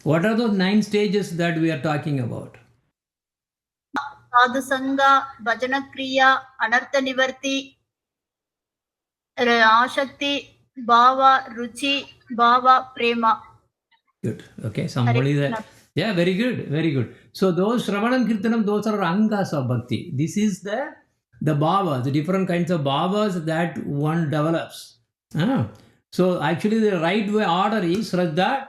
What are those 9 stages that we are talking about? Sadhu Sangha, Bhajana Kriya, Anartha Nivarti, Ashakti, Bhava, Ruchi, Bhava, Prema. Good. Okay, somebody that. Yeah, very good, very good. So those Shravanam Kirtanam, those are angas of bhakti. This is the bhavas, the different kinds of bhavas that one develops. So actually the right way order is Shraddha,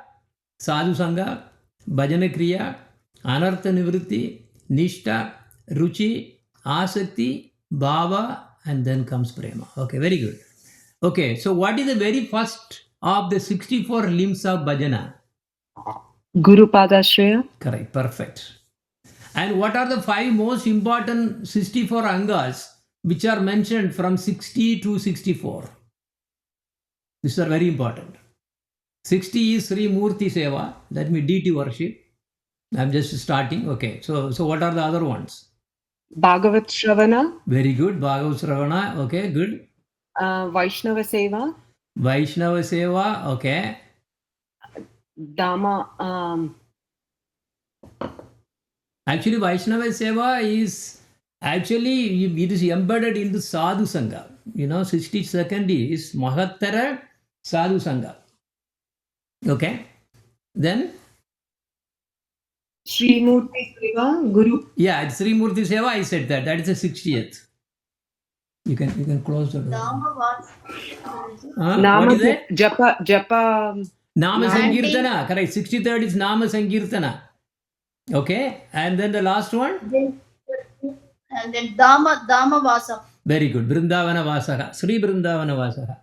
Sadhu Sangha, Bhajana Kriya, Anartha Nivritti, Nishta, Ruchi, Asakti, Bhava, and then comes Prema. Okay, very good. Okay, so what is the very first of the 64 limbs of bhajana? Guru Padashraya. Correct, perfect. And what are the 5 most important 64 angas which are mentioned from 60 to 64? These are very important. 60 is Sri Murti Seva, that means deity worship. I'm just starting. Okay, so what are the other ones? Bhagavat Shravana. Very good, Bhagavat Shravana. Okay, good. Vaishnava Seva. Vaishnava Seva, okay. Dhamma. Actually, Vaishnava Seva is actually it is embedded into Sadhu Sangha. 62nd is Mahattara Sadhu Sangha. Okay. Then Sri Murti Seva, Guru. Yeah, it's Sri Murti Seva. I said that. That is the 60th. You can close the door. Dhamma was. What is it? Japa. Nama Sankirtana. Correct. 63rd is Nama Sankirtana. Okay. And then the last one? And then Dhamma Vasa. Very good. Vrindavana Vasaha. Sri Vrindavana Vasaha.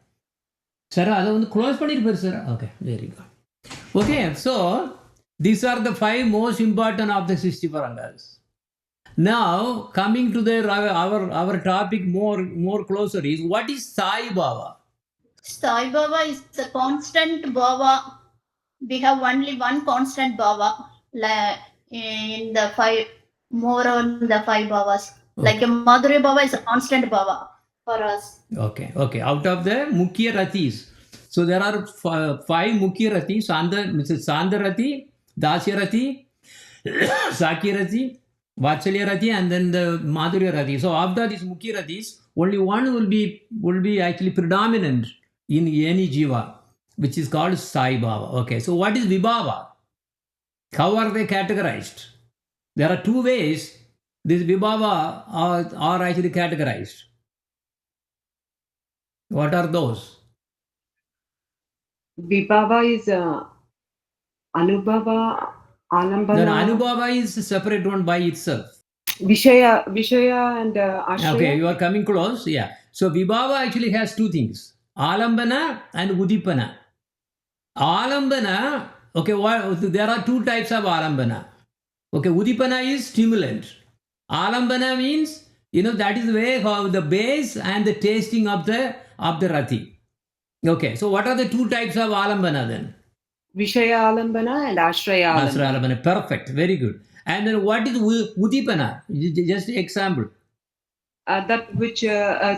Sir, that's close panir sir. Okay, very good. Okay, so these are the 5 most important of the 64 angas. Now, coming to our topic more closer is, what is Sai Baba? Sai Baba is the constant Baba. We have only one constant Baba in the 5, more on the 5 Babas. Okay. Like a Madhurya Baba is a constant Baba for us. Okay. Out of the Mukhya Ratis. So there are 5 Mukhya Ratis, Sandha Rati, Dasya Rati, Sakya Rati, Vatsalya Rati, and then the Madhurya Rati. So after these Mukhya Ratis, only one will be actually predominant in any jiva, which is called Sai Baba. Okay, so what is Vibhava? How are they categorized? There are 2 ways these Vibhava are actually categorized. What are those? Vibhava is Anubhava, Alambana. Then Anubhava is a separate one by itself. Vishaya and Ashraya. Okay, you are coming close. Yeah. So Vibhava actually has 2 things. Alambana and Udipana. Alambana, okay, there are 2 types of Alambana. Okay, Udipana is stimulant. Alambana means, that is the way of the base and the tasting of the Rati. Okay, so what are the 2 types of Alambana then? Vishaya Alambana and Ashraya Alambana. Ashraya Alambana, perfect, very good. And then what is Udipana? Just an example. That which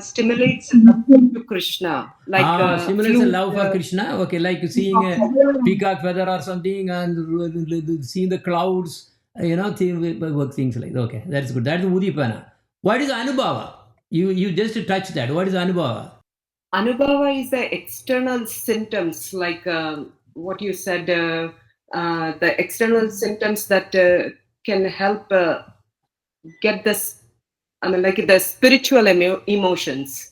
stimulates love to Krishna. Like stimulates love for Krishna. Okay, like seeing a peacock feather or something and seeing the clouds, things like that. Okay, that's good. That's Udipana. What is Anubhava? You just touched that. What is Anubhava? Anubhava is the external symptoms, like what you said, the external symptoms that can help get this. Like the spiritual emotions,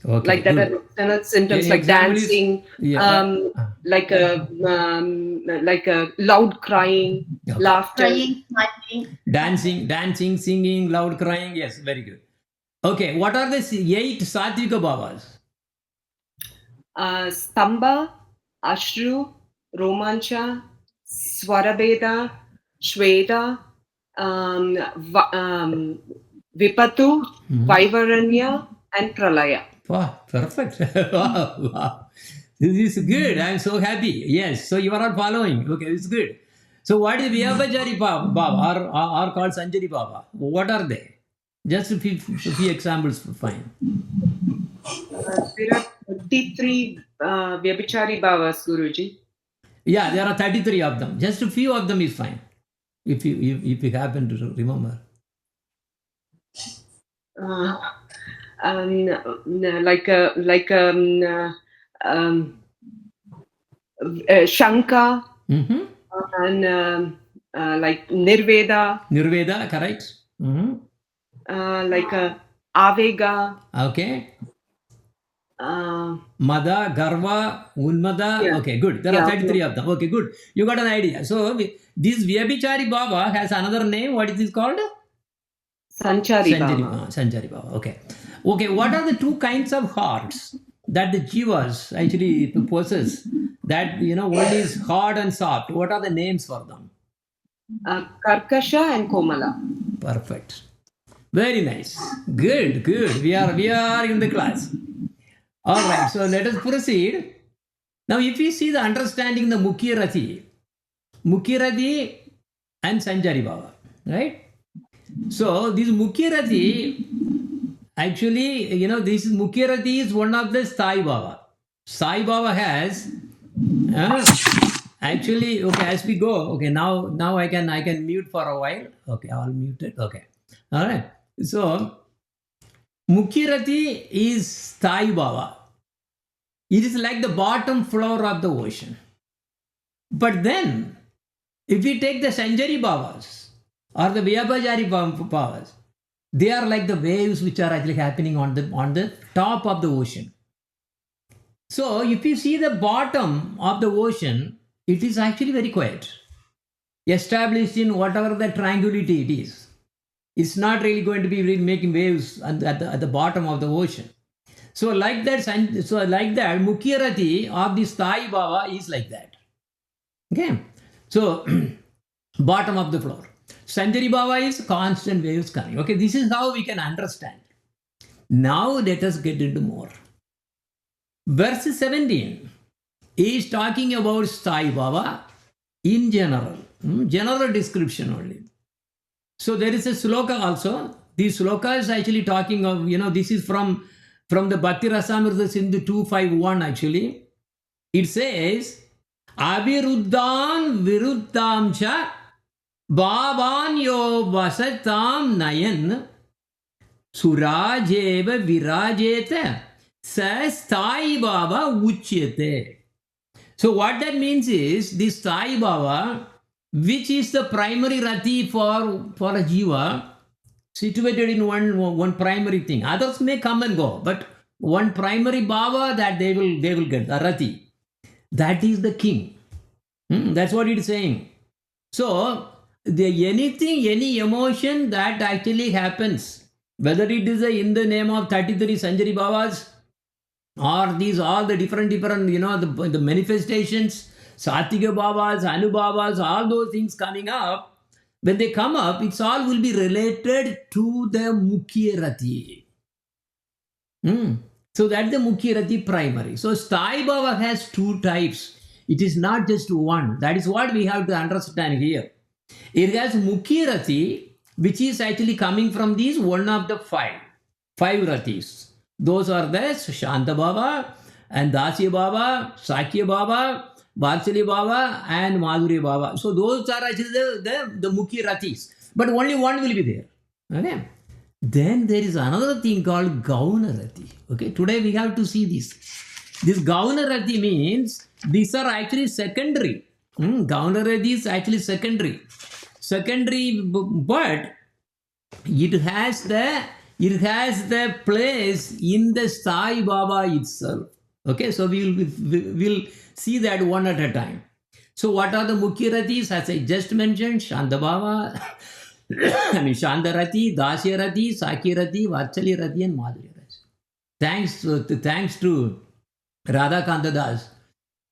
okay, like that are external symptoms, like dancing, like a loud crying, laughter, dancing, singing, loud crying. Yes, very good. Okay, what are the 8 Satvika Bhavas? Stamba, Ashru, Romancha, Swarabeda, Shweta, Vipatu, Vaivaranya, and Pralaya. Wow, perfect. Wow. This is good. I'm so happy. Yes, so you are all following. Okay, this is good. So what is Vyabhachari Baba or called Sanjari Baba? What are they? Just a few examples for fine. There are 33 Vyabhachari Babas, Guruji. Yeah, there are 33 of them. Just a few of them is fine. If you happen to remember. Shanka, Mm-hmm. and like Nirveda. Nirveda, correct. Mm-hmm. Like Avega. Okay. Uh, Mada, Garva, Unmada. Yeah. Okay, good. There are 33 of them. Okay, good. You got an idea. So this Vyabhichari Baba has another name. What is this called? Sanchari Baba. Sanchari Baba. Okay. Okay, what are the two kinds of hearts that the jivas actually possess? That, one is hard and soft. What are the names for them? Karkasha and Komala. Perfect. Very nice. Good. We are in the class. All right, so let us proceed. Now, if you see the understanding the Mukhya Rati and Sanchari Baba, right? So, this Mukhya Rati, actually, this Mukhya Rati is one of the Sai Baba. Sai Baba has, actually, okay, as we go, okay, now I can mute for a while. Okay, I'll mute it. Okay, all right. So, Mukhya Rati is Sai Baba. It is like the bottom floor of the ocean. But then, if we take the Sanchari Babas or the Vyabhachari Babas, they are like the waves which are actually happening on the top of the ocean. So, if you see the bottom of the ocean, it is actually very quiet. Established in whatever the tranquility it is. It's not really going to be really making waves at the bottom of the ocean. So like that, Mukhya Rati of the Sai Baba is like that. Okay. So bottom of the floor. Sanchari Baba is constant waves coming. Okay, this is how we can understand. Now let us get into more. Verse 17 is talking about Sai Baba in general. General description only. So there is a sloka also. This sloka is actually talking of, this is from the Bhakti Rasamrta Sindhu 251 actually. It says, Aviruddhan viruddham cha bhavan yo vasatam nayan surajeva virajeta sa Sai Baba uchyate. So what that means is, this Sai Baba, which is the primary rati for a jiva, situated in one primary thing. Others may come and go, but one primary baba that they will get, a rati. That is the king. That's what it is saying. So, any emotion that actually happens, whether it is in the name of 33 Sanchari Babas, or these all the different, the manifestations, Satika Babas, Anu Babas, all those things coming up, when they come up, it's all will be related to the Mukhya Rati. So that's the Mukhya Rati primary. So Sai Baba has two types. It is not just one. That is what we have to understand here. It has Mukhya Rati, which is actually coming from these one of the five Ratis. Those are the Shanta Baba and Dasya Baba, Sakya Baba, Vatsalya Baba and Madhurya Baba. So those are actually the Mukhya Ratis. But only one will be there. Okay. Then there is another thing called Gauna Rati. Okay. Today we have to see this. This Gauna Rati means these are actually secondary. Gauna Rati is actually secondary. But it has the place in the Sai Baba itself. Okay. So we'll see that one at a time. So what are the Mukhya Ratis? As I just mentioned, Shanta Baba, Shanta Rati, Dasya Rati, Sakya Rati, Vatsalya Rati and Madhurya Rati. Thanks to Radha Kanta Das,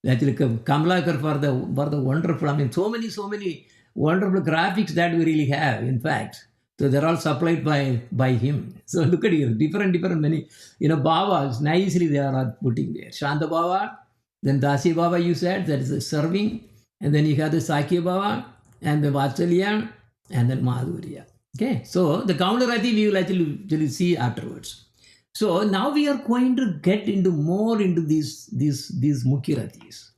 actually Kamlakar for the wonderful, so many wonderful graphics that we really have, in fact. So they're all supplied by him. So look at here, different many, Babas, nicely they are putting there. Shanta Baba, then Dasya Baba you said, that is the serving. And then you have the Sakya Baba and the Vatsalya and then Madhurya. Okay, so the Gauna Rati we will actually see afterwards. So now we are going to get more into these Mukhya Ratis.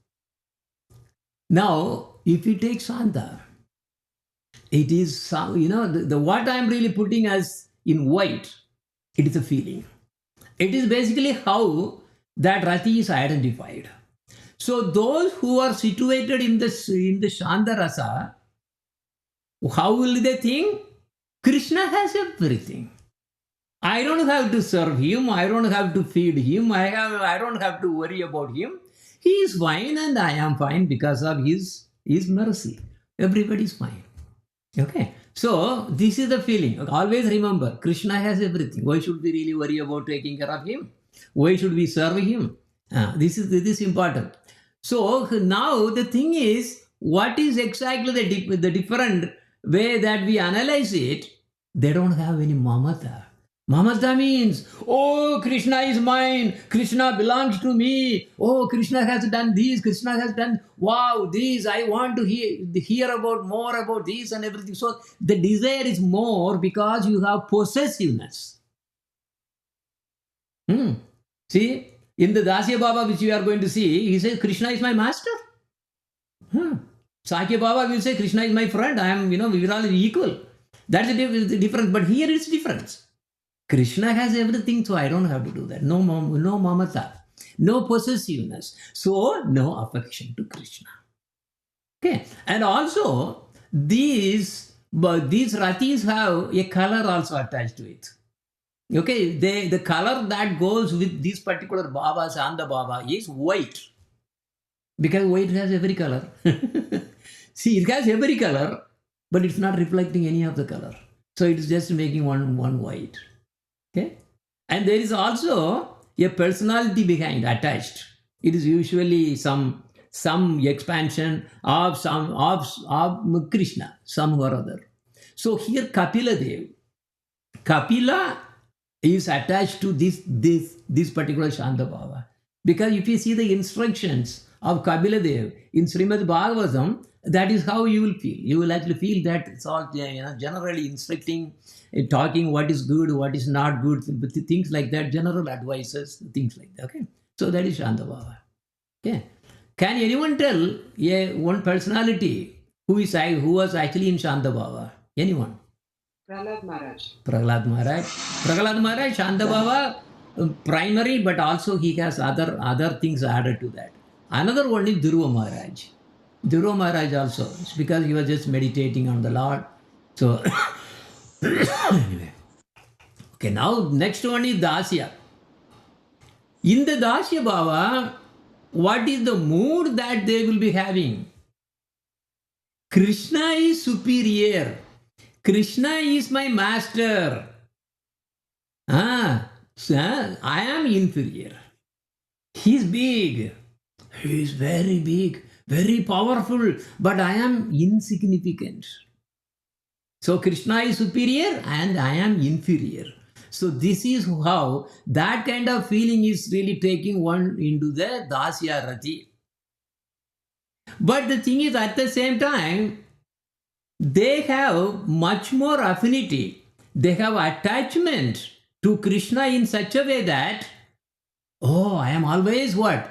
Now, if we take Shanta, it is, what I'm really putting as in white, it is a feeling. It is basically how that Rati is identified. So those who are situated in the Shanta Rasa, how will they think? Krishna has everything. I don't have to serve him. I don't have to feed him. I don't have to worry about him. He is fine and I am fine because of his mercy. Everybody is fine. Okay. So this is the feeling. Always remember, Krishna has everything. Why should we really worry about taking care of him? Why should we serve him? This is important. So now the thing is, what is exactly the different way that we analyze it? They don't have any mamata. Mamata means, oh, Krishna is mine. Krishna belongs to me. Oh, Krishna has done this. Krishna has done, wow, this. I want to hear about more about this and everything. So the desire is more because you have possessiveness. See, in the Dasya Baba, which you are going to see, he says, Krishna is my master. Sakya Baba will say, Krishna is my friend. I am, we are all equal. That's the difference. But here it's difference. Krishna has everything, so I don't have to do that. No mamata, no possessiveness. So no affection to Krishna. Okay. And also, these Ratis have a color also attached to it. Okay, the color that goes with this particular Baba, Shanta Baba, is white. Because white has every color. See, it has every color, but it's not reflecting any of the color. So it's just making one white. Okay? And there is also a personality behind, attached. It is usually some expansion of Krishna, some or other. So here Kapila is attached to this particular Shanta Baba. Because if you see the instructions of Kapila Dev in Srimad Bhagavatam, that is how you will feel. You will actually feel that it's all generally instructing, talking what is good, what is not good, things like that, general advices, things like that. Okay, so that is Shanta Baba. Okay, can anyone tell one personality who was actually in Shanta Baba? Anyone? Prahlad Maharaj. Prahlad Maharaj, Shanta Baba, primary, but also he has other things added to that. Another one is Dhruva Maharaj. Dhruva Maharaj also, it's because he was just meditating on the Lord. So, anyway. Okay, now next one is Dasya. In the Dasya Baba, what is the mood that they will be having? Krishna is superior. Krishna is my master. I am inferior. He is big. He is very big, very powerful, but I am insignificant. So Krishna is superior and I am inferior. So this is how that kind of feeling is really taking one into the Dasya Rati. But the thing is, at the same time, they have much more affinity. They have attachment to Krishna in such a way that, I am always what?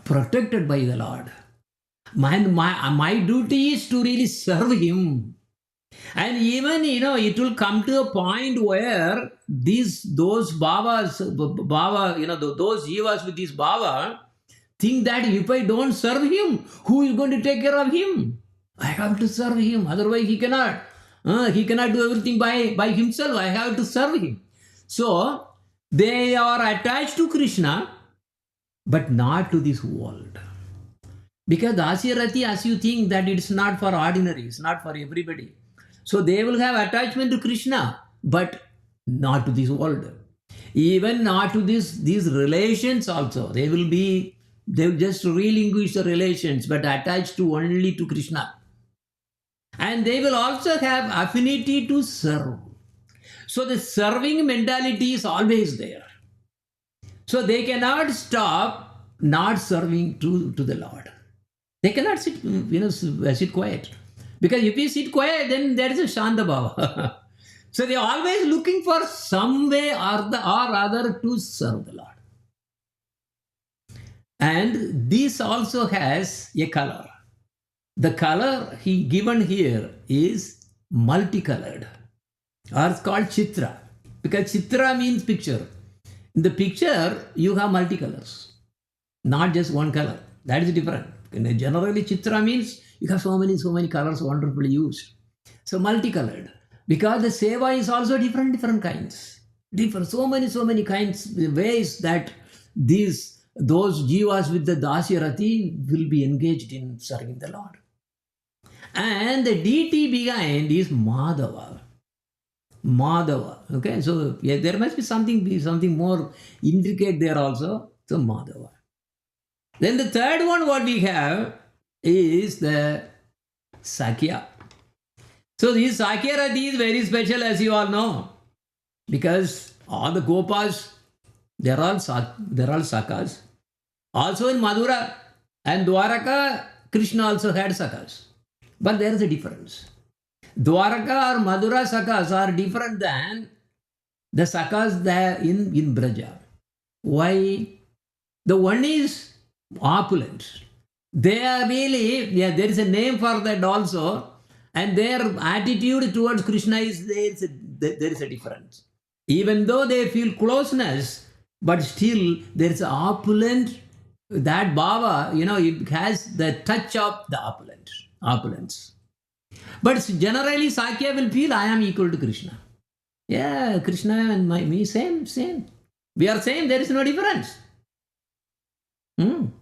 Protected by the Lord. My duty is to really serve him. And even, it will come to a point where those Babas, those Jivas with this Baba think that if I don't serve him, who is going to take care of him? I have to serve him. Otherwise, he cannot. He cannot do everything by himself. I have to serve him. So, they are attached to Krishna, but not to this world. Because Dasya Rati, as you think that it's not for ordinary, it's not for everybody. So they will have attachment to Krishna, but not to this world. Even not to these relations also. They will just relinquish the relations, but attached only to Krishna. And they will also have affinity to serve. So the serving mentality is always there. So they cannot stop not serving to the Lord. They cannot sit quiet. Because if you sit quiet, then there is a Shanta Baba. So they are always looking for some way or other to serve the Lord. And this also has a color. the color he given here is multicolored, or it's called chitra, because chitra means picture. In the picture, you have multicolors, not just one color. That is different. Generally, chitra means you have so many colors wonderfully used. So multicolored, because the seva is also different kinds. So many kinds, ways that those jivas with the dasya rati will be engaged in serving the Lord. And the deity behind is Madhava. Okay, so yeah, there must be something more intricate there also. So Madhava. Then the third one what we have is the Sakya. So this Sakya Rati is very special, as you all know, because all the Gopas, they're all Sakas. Also in Madura and Dwaraka, Krishna also had Sakas. But there is a difference. Dwaraka or Madura Sakas are different than the Sakas there in Braja. Why? The one is opulent. They are really, there is a name for that also, and their attitude towards Krishna is there is a difference. Even though they feel closeness, but still there is opulent, that bhava, it has the touch of the opulence. But generally Sakya will feel, I am equal to Krishna. Yeah, Krishna and me, same. We are same, there is no difference.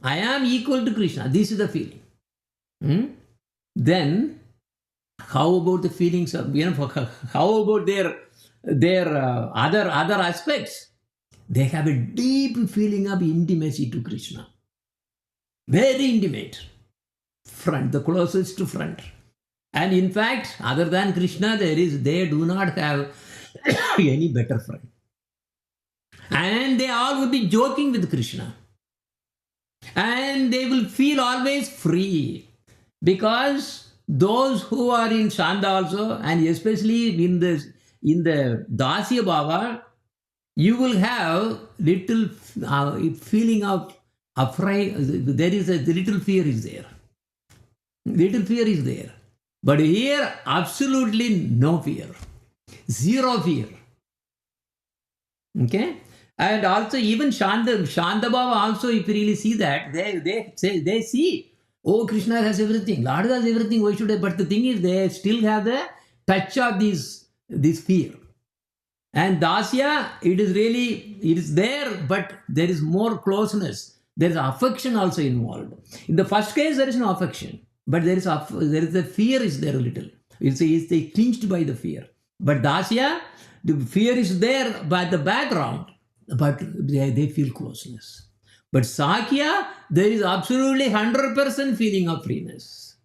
I am equal to Krishna. This is the feeling. Then, how about the feelings of, how about their other aspects? They have a deep feeling of intimacy to Krishna. Very intimate. Front, the closest to front. And in fact, other than Krishna, they do not have any better friend. And they all would be joking with Krishna. And they will feel always free. Because those who are in Shanda also, and especially in the Dasya Bhava, you will have little feeling of afraid. There is a little fear is there. Little fear is there. But here, absolutely no fear. Zero fear. Okay? And also even Shanda Bhava also, if you really see that, they see, oh, Krishna has everything, Lord has everything, why should I? But the thing is, they still have the touch of this fear. And Dasya, it is there, but there is more closeness. There is affection also involved. In the first case, there is no affection, but there is a fear is there a little. It's clinched by the fear. But Dasya, the fear is there by the background, but they feel closeness. But Sakya, there is absolutely 100% feeling of freeness.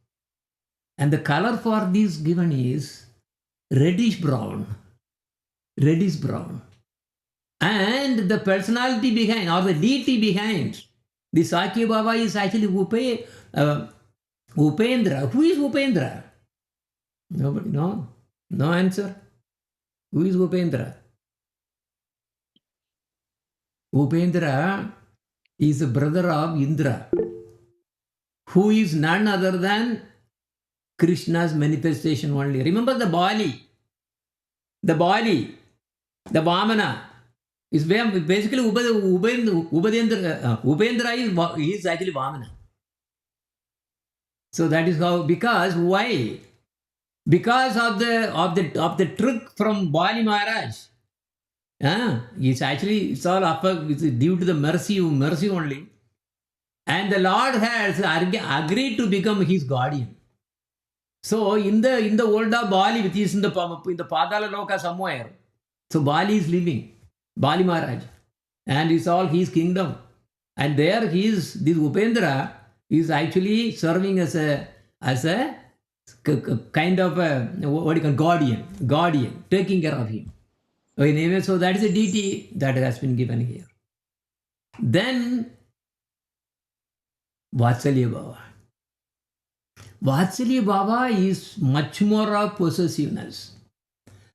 And the color for this given is reddish brown. And the personality behind, or the deity behind the Sakya Bhava is actually Upendra. Who is Upendra? Nobody, no answer. Who is Upendra? Upendra is the brother of Indra, who is none other than Krishna's manifestation only. Remember the Bali, the Vamana is basically Upendra is actually Vamana. So that is how, because why? Because of the trick from Bali Maharaj. It's all due to the mercy only. And the Lord has agreed to become his guardian. So in the world of Bali, which is in the Padala Loka somewhere, so Bali is living, Bali Maharaj, and it's all his kingdom. And there this Upendra is actually serving as a kind of guardian, taking care of him. Anyway, so that is a deity that has been given here. Then Vatsalya Bhava. Vatsalya Bhava is much more of possessiveness.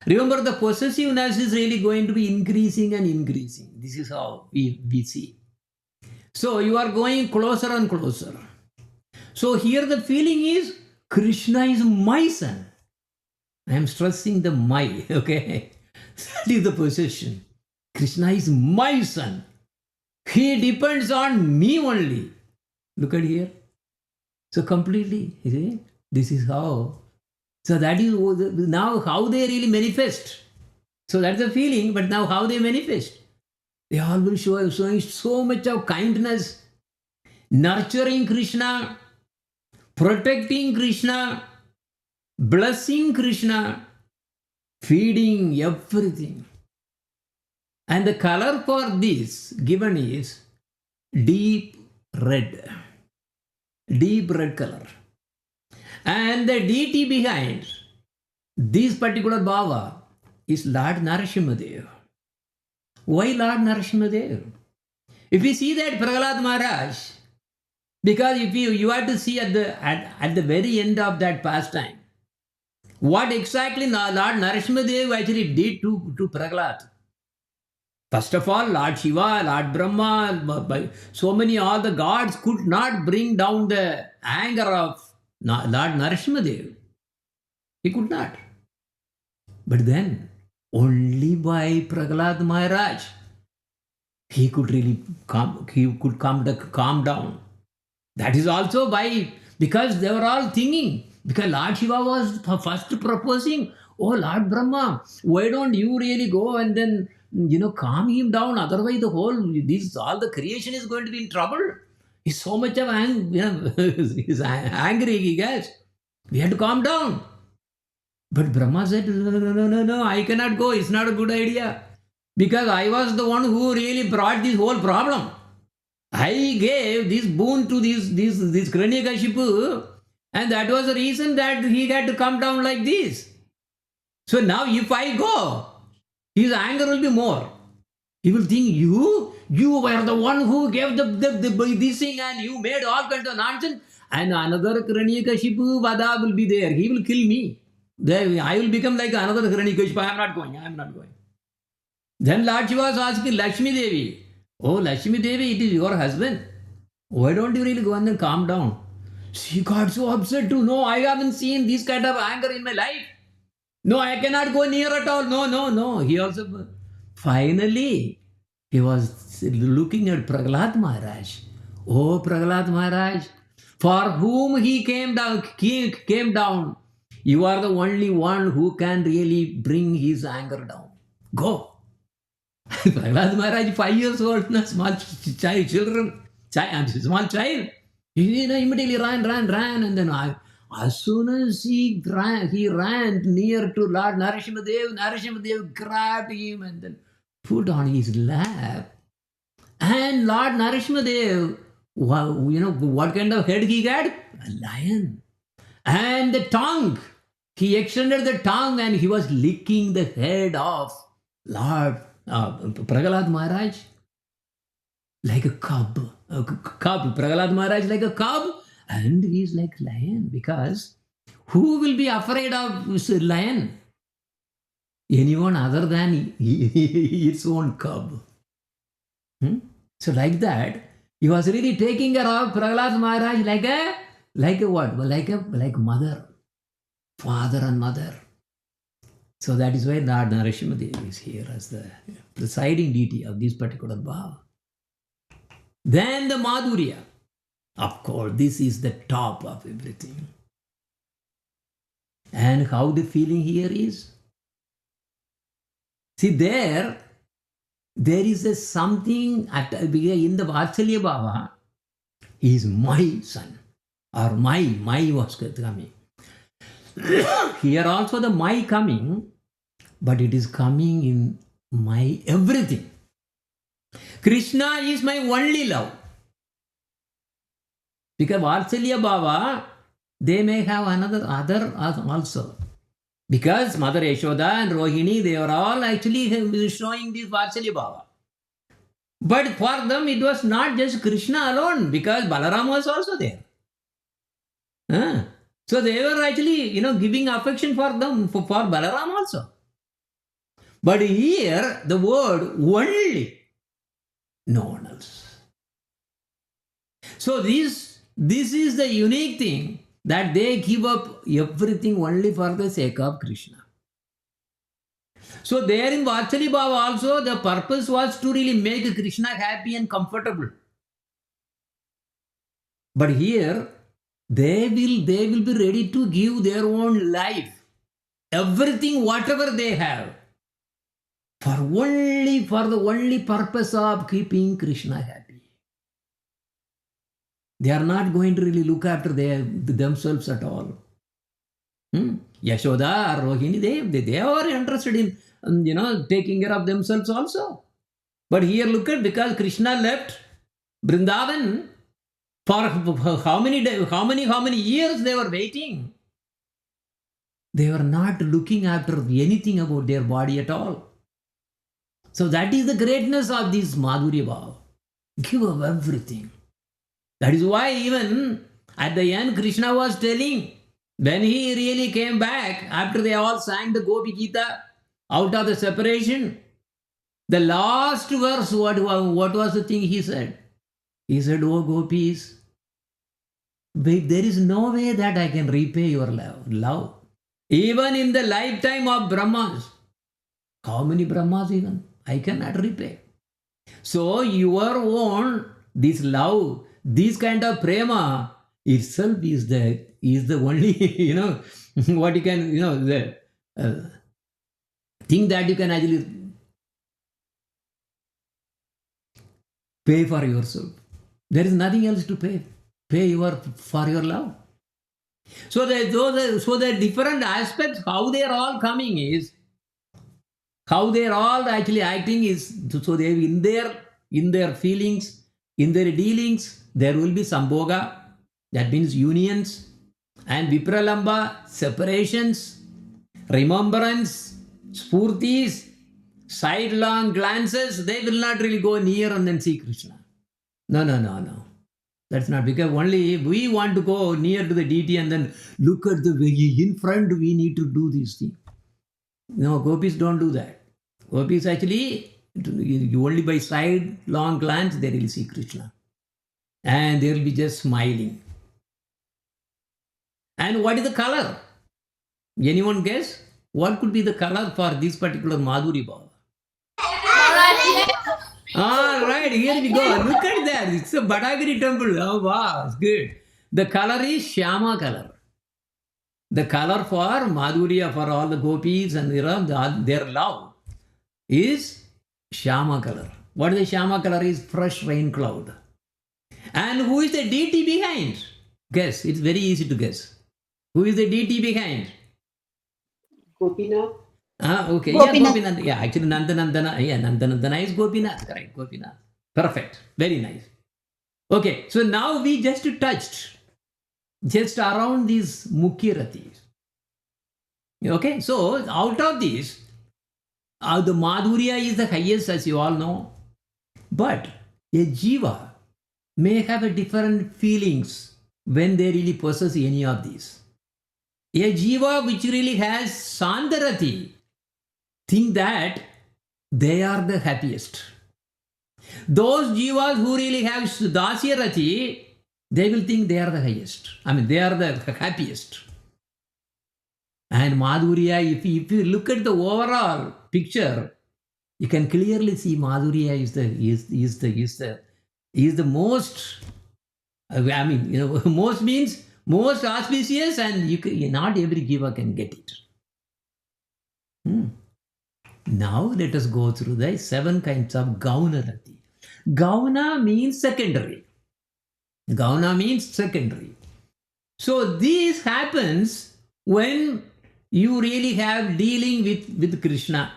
Remember, the possessiveness is really going to be increasing and increasing. This is how we see. So you are going closer and closer. So here the feeling is Krishna is my son. I am stressing the my, okay? That is the position. Krishna is my son. He depends on me only. Look at here. So completely, you see, this is how. So that is now how they really manifest. So that's the feeling, but now how they manifest. They always showing so much of kindness, nurturing Krishna, protecting Krishna, blessing Krishna, feeding everything. And the color for this given is deep red color. And the deity behind this particular Bhava is Lord Narasimhadev. Why Lord Narasimhadev? If you see that Prahlad Maharaj, because if you have to see at the very end of that pastime, what exactly Lord Narasimhadev actually did to Prahlad. First of all, Lord Shiva, Lord Brahma, so many all the gods could not bring down the anger of Lord Narasimhadev. He could not. But then, only by Prahlad Maharaj, he could really calm down. That is also because they were all thinking, because Lord Shiva was first proposing, oh Lord Brahma, why don't you really go and then calm him down, otherwise all the creation is going to be in trouble. He's so much of he's angry, he gets. We had to calm down. But Brahma said, no, I cannot go, it's not a good idea. Because I was the one who really brought this whole problem. I gave this boon to this Hiranyakashipu, and that was the reason that he had to come down like this. So now if I go, his anger will be more. He will think, you were the one who gave this thing and you made all kinds of nonsense. And another Hiranyakashipu Vada will be there. He will kill me. Then I will become like another Hiranyakashipu. I am not going. Then Lord Shiva was asking Lakshmi Devi, oh Lakshmi Devi, it is your husband. Why don't you really go and then calm down? She got so upset too. No, I haven't seen this kind of anger in my life. No, I cannot go near at all. No. He also, finally, he was looking at Prahlad Maharaj. Oh, Prahlad Maharaj, for whom he came down, you are the only one who can really bring his anger down. Go. Prahlad Maharaj, 5 years old, small child. He immediately ran, and then as soon as he ran near to Lord Narasimhadev grabbed him and then put on his lap. And Lord Narasimhadev, what kind of head he got? A lion. And the tongue, he extended the tongue and he was licking the head of Lord Prahlad Maharaj like a cub. Prahlad Maharaj like a cub, and he is like lion, because who will be afraid of lion? Anyone other than its own cub. So like that, he was really taking care of Prahlad Maharaj like a what? Like mother, father and mother. So that is why Lord Narasimhadev is here as the presiding deity of this particular bhava. Then the Madhurya. Of course, this is the top of everything. And how the feeling here is? See, there is a something in the Vatsalya Bhava. He is my son. Or my was coming. Here also the my coming, but it is coming in my everything. Krishna is my only love. Because Vatsalya Bhava, they may have other also. Because Mother Yashoda and Rohini, they were all actually showing this Vatsalya Bhava. But for them, it was not just Krishna alone, because Balaram was also there. So they were actually, giving affection for them, for Balaram also. But here, the word only, no one else. So this is the unique thing, that they give up everything only for the sake of Krishna. So there in Vatsalya Bhava also, the purpose was to really make Krishna happy and comfortable. But here, they will be ready to give their own life, everything, whatever they have, for the only purpose of keeping Krishna happy. They are not going to really look after themselves at all. Yashoda or Rohini, they are interested in taking care of themselves also. But here look at, because Krishna left Vrindavan, for how many years they were waiting. They were not looking after anything about their body at all. So that is the greatness of this Madhurya Bhava. Give up everything. That is why even at the end Krishna was telling, when he really came back, after they all sang the Gopi Gita out of the separation, the last verse, what was the thing he said? He said, "Oh Gopis, there is no way that I can repay your love. Even in the lifetime of Brahmas, how many Brahmas even? I cannot repay. So your own, this love, this kind of prema itself is the only, what you can, the thing that you can actually pay for yourself. There is nothing else to pay for your love. So the different aspects, how they are all coming is, how they are all actually acting is, so they in their feelings, in their dealings, there will be sambhoga, that means unions, and vipralamba, separations, remembrance, spurtis, sidelong glances. They will not really go near and then see Krishna. No. That's not, because only we want to go near to the deity and then look at the way in front we need to do these things. No, gopis don't do that. Gopis actually, only by side long glance they will see Krishna. And they will be just smiling. And what is the color? Anyone guess? What could be the color for this particular Madhurya Bhava? All right, here we go. Look at that. It's a Badagiri temple. Oh, wow, it's good. The color is Shyama color. The color for Madhurya, for all the gopis and their love is Shyama color. What is the Shyama color? Is fresh rain cloud. And who is the deity behind? Guess. It's very easy to guess. Who is the deity behind? Gopinath. Okay. Gopinath. Yeah, Gopinath. Yeah, actually Nandanandana. Yeah, Nandanandana is Gopinath. Correct, Gopinath. Perfect. Very nice. Okay, so now we just touched just around these Mukhya Ratis. Okay, so out of this, the Madhurya is the highest, as you all know. But a Jiva may have a different feelings when they really possess any of these. A Jiva which really has Sandarati think that they are the happiest. Those Jivas who really have Dasyarati, they will think they are the highest. I mean, they are the happiest. And Madhurya, if you look at the overall picture, you can clearly see Madhurya is the most. I mean, most means most auspicious, and not every Jiva can get it. Now let us go through the 7 kinds of Gauna Rati. Gauna means secondary. Gauna means secondary. So this happens when you really have dealing with Krishna.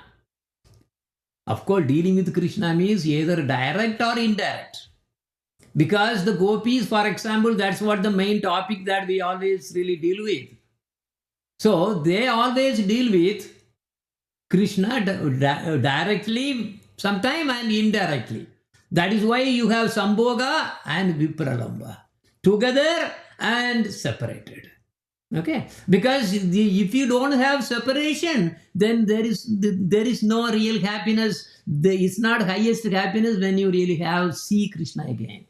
Of course, dealing with Krishna means either direct or indirect. Because the gopis, for example, that's what the main topic that we always really deal with. So they always deal with Krishna directly, sometime, and indirectly. That is why you have Sambhoga and Vipralamba together and separated. Okay, because if you don't have separation, then there is no real happiness. It's not highest happiness when you really see Krishna again.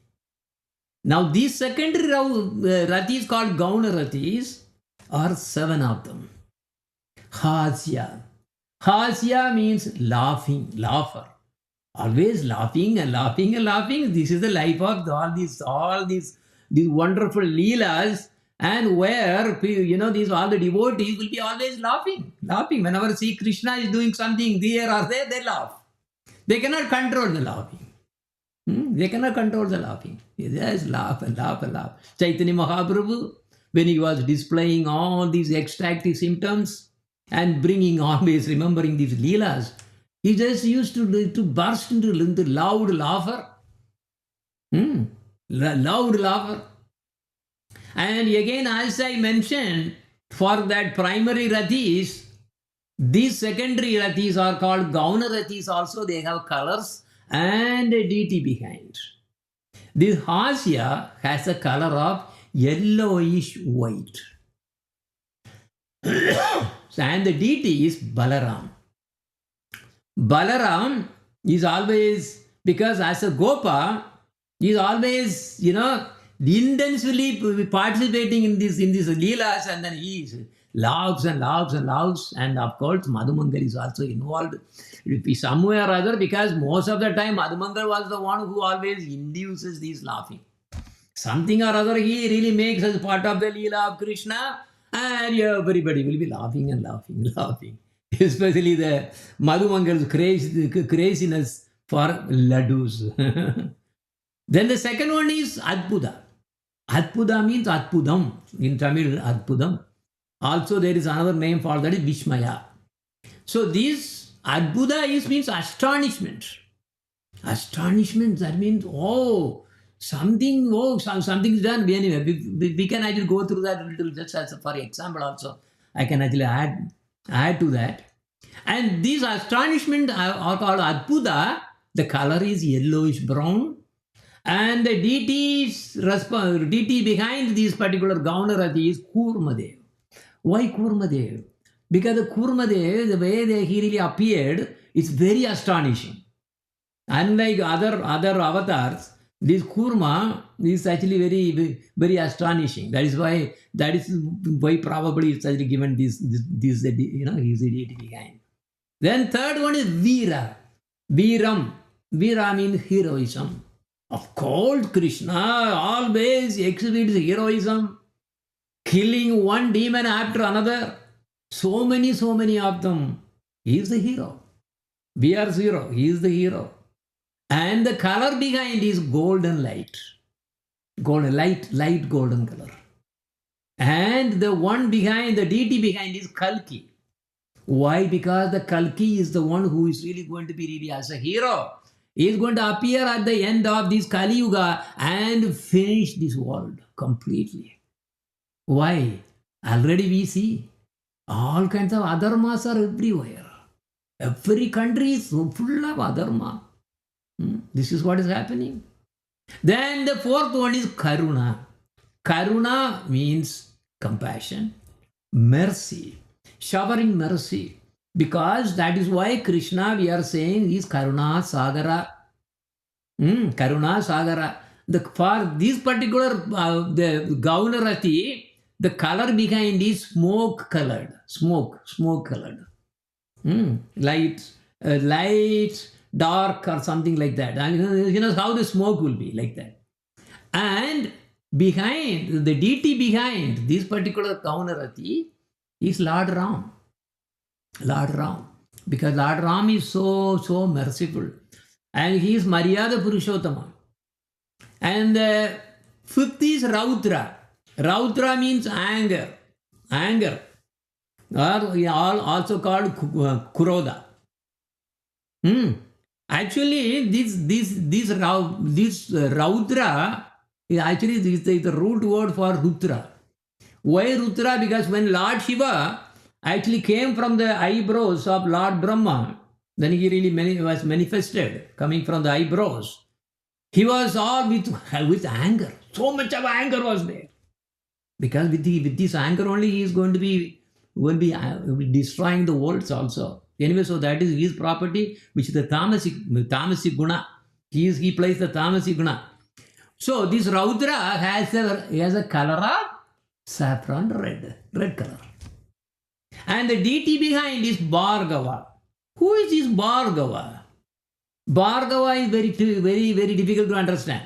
Now these secondary ratis called Gauna ratis are 7 of them. Hasya. Hasya means laughing, laugher. Always laughing and laughing and laughing. This is the life of all these wonderful leelas, and where these all the devotees will be always laughing. Whenever see Krishna is doing something there or there, they laugh. They cannot control the laughing. They cannot control the laughing. They just laugh and laugh and laugh. Chaitanya Mahaprabhu, when he was displaying all these ecstatic symptoms and bringing always remembering these leelas, he just used to burst into loud laughter. Loud laughter. And again, as I mentioned, for that primary ratis, these secondary ratis are called Gauna ratis also. They have colors and a deity behind. This Hasya has a color of yellowish white. And the deity is Balaram. Balaram is always, because as a Gopa, he is always, intensely participating in these leelas, and then he laughs and laughs and laughs. And of course, Madhumangal is also involved somewhere or other, because most of the time Madhumangal was the one who always induces these laughing. Something or other he really makes as part of the leela of Krishna, and everybody will be laughing and laughing, laughing. Especially the Madhumangal's craziness for ladus. Then the second one is Adbhuda. Adbhuda means Adbhudam. In Tamil, Adbhudam. Also there is another name for that, is Vishmaya. So this Adbhuda means astonishment. Astonishment, that means, something is done. Anyway, we can actually go through that a little, just as for example also. I can actually add to that. And these astonishment are called Adbhuda. The color is yellowish brown. And the deity behind these particular Gauna rati is Kurmadev. Why Kurmadev? Because the Kurmadev, the way he really appeared, is very astonishing. Unlike other avatars, this Kurma is actually very, very astonishing. That is why probably it's actually given this he's the deity behind. Then third one is Veera. Veeram. Veera means heroism. Of course, Krishna always exhibits heroism, killing one demon after another. So many of them. He is the hero. We are zero. He is the hero. And the color behind is golden light. Golden light golden color. And the one behind, the deity behind is Kalki. Why? Because the Kalki is the one who is really going to be really as a hero. He is going to appear at the end of this Kali Yuga and finish this world completely. Why? Already we see all kinds of adharmas are everywhere. Every country is so full of adharma. This is what is happening. Then the fourth one is Karuna. Karuna means compassion, mercy, showering mercy. Because that is why Krishna, we are saying, is Karuna Sagara. Karuna Sagara. For this particular, the Gauna rati, the color behind is smoke colored. Smoke colored. Light, dark or something like that. How the smoke will be like that. And behind, the deity behind this particular Gauna rati is Lord Ram. Lord Ram. Because Lord Ram is so merciful. And he is Maryada Purushottama. And the fifth is Rautra. Rautra means anger. Or also called Kuroda. Actually, this Rautra is actually the root word for Rutra. Why Rutra? Because when Lord Shiva actually came from the eyebrows of Lord Brahma, then he really was manifested, coming from the eyebrows. He was all with anger. So much of anger was there. Because with this anger only, he is going to be destroying the worlds also. Anyway, so that is his property, which is the tamasic guna. He plays the tamasic guna. So this Raudra has a color of saffron red color. And the deity behind is Bhargava. Who is this Bhargava? Bhargava is very difficult to understand.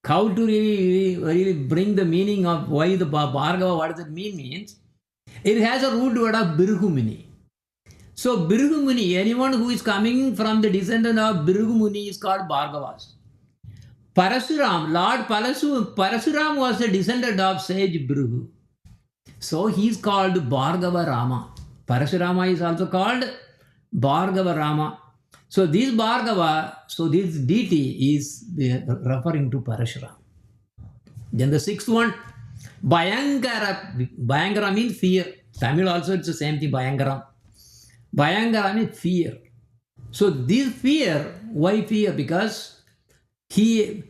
How to really bring the meaning of why the Bhargava, what does it means? It has a root word of Birhumuni. So Birhumuni, anyone who is coming from the descendant of Birhumuni is called Bhargavas. Parasuram, Lord Parasuram was a descendant of sage Birhu. So he is called Bhargava Rama. Parasurama is also called Bhargava Rama. So this Bhargava, so this deity is referring to Parasuram. Then the sixth one, Bhayangara. Bhayangara means fear. Tamil also it's the same thing, Bhayangara. Bhayangara means fear. So this fear, why fear? Because he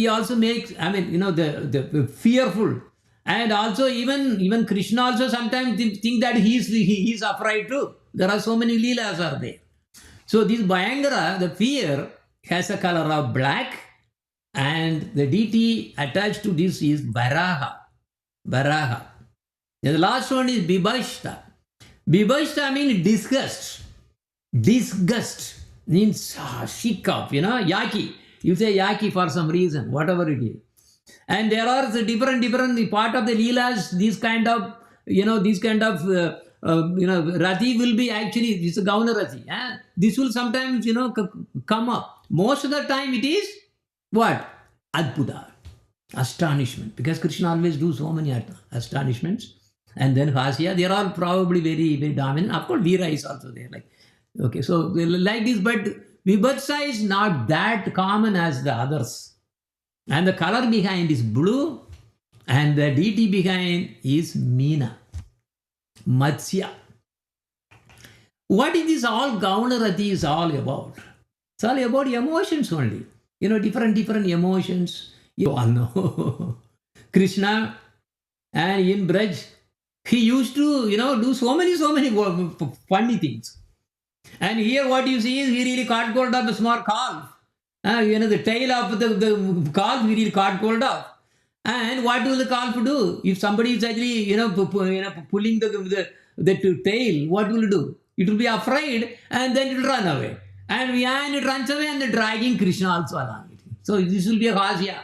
also makes, the fearful. And also even Krishna also sometimes think that he is afraid too. There are so many leelas are there. So this Bhayangara, the fear, has a color of black, and the deity attached to this is Varaha. Varaha. The last one is Bibhashta. Bibhashta means disgust. Disgust means sick of, yaki. You say yaki for some reason, whatever it is. And there are the different part of the leelas, this kind of Rati will be actually, this is a Gauna Rati. This will sometimes, come up. Most of the time it is what? Adbhuta. Astonishment. Because Krishna always do so many astonishments. And then Hasya, they are all probably very dominant. Of course, Veera is also there. Okay, so like this, but Vibhatsa is not that common as the others. And the color behind is blue, and the deity behind is Meena, Matsya. What is this all Gauna Rati is all about? It's all about emotions only. Different emotions. You all know. Krishna, and in Braj, he used to, do so many funny things. And here what you see is he really caught hold of a small calf. The tail of the calf, he really caught hold of. And what will the calf do? If somebody is actually, pulling the tail, what will it do? It will be afraid, and then it will run away. And it runs away, and dragging Krishna also along with him. So this will be a Hasya.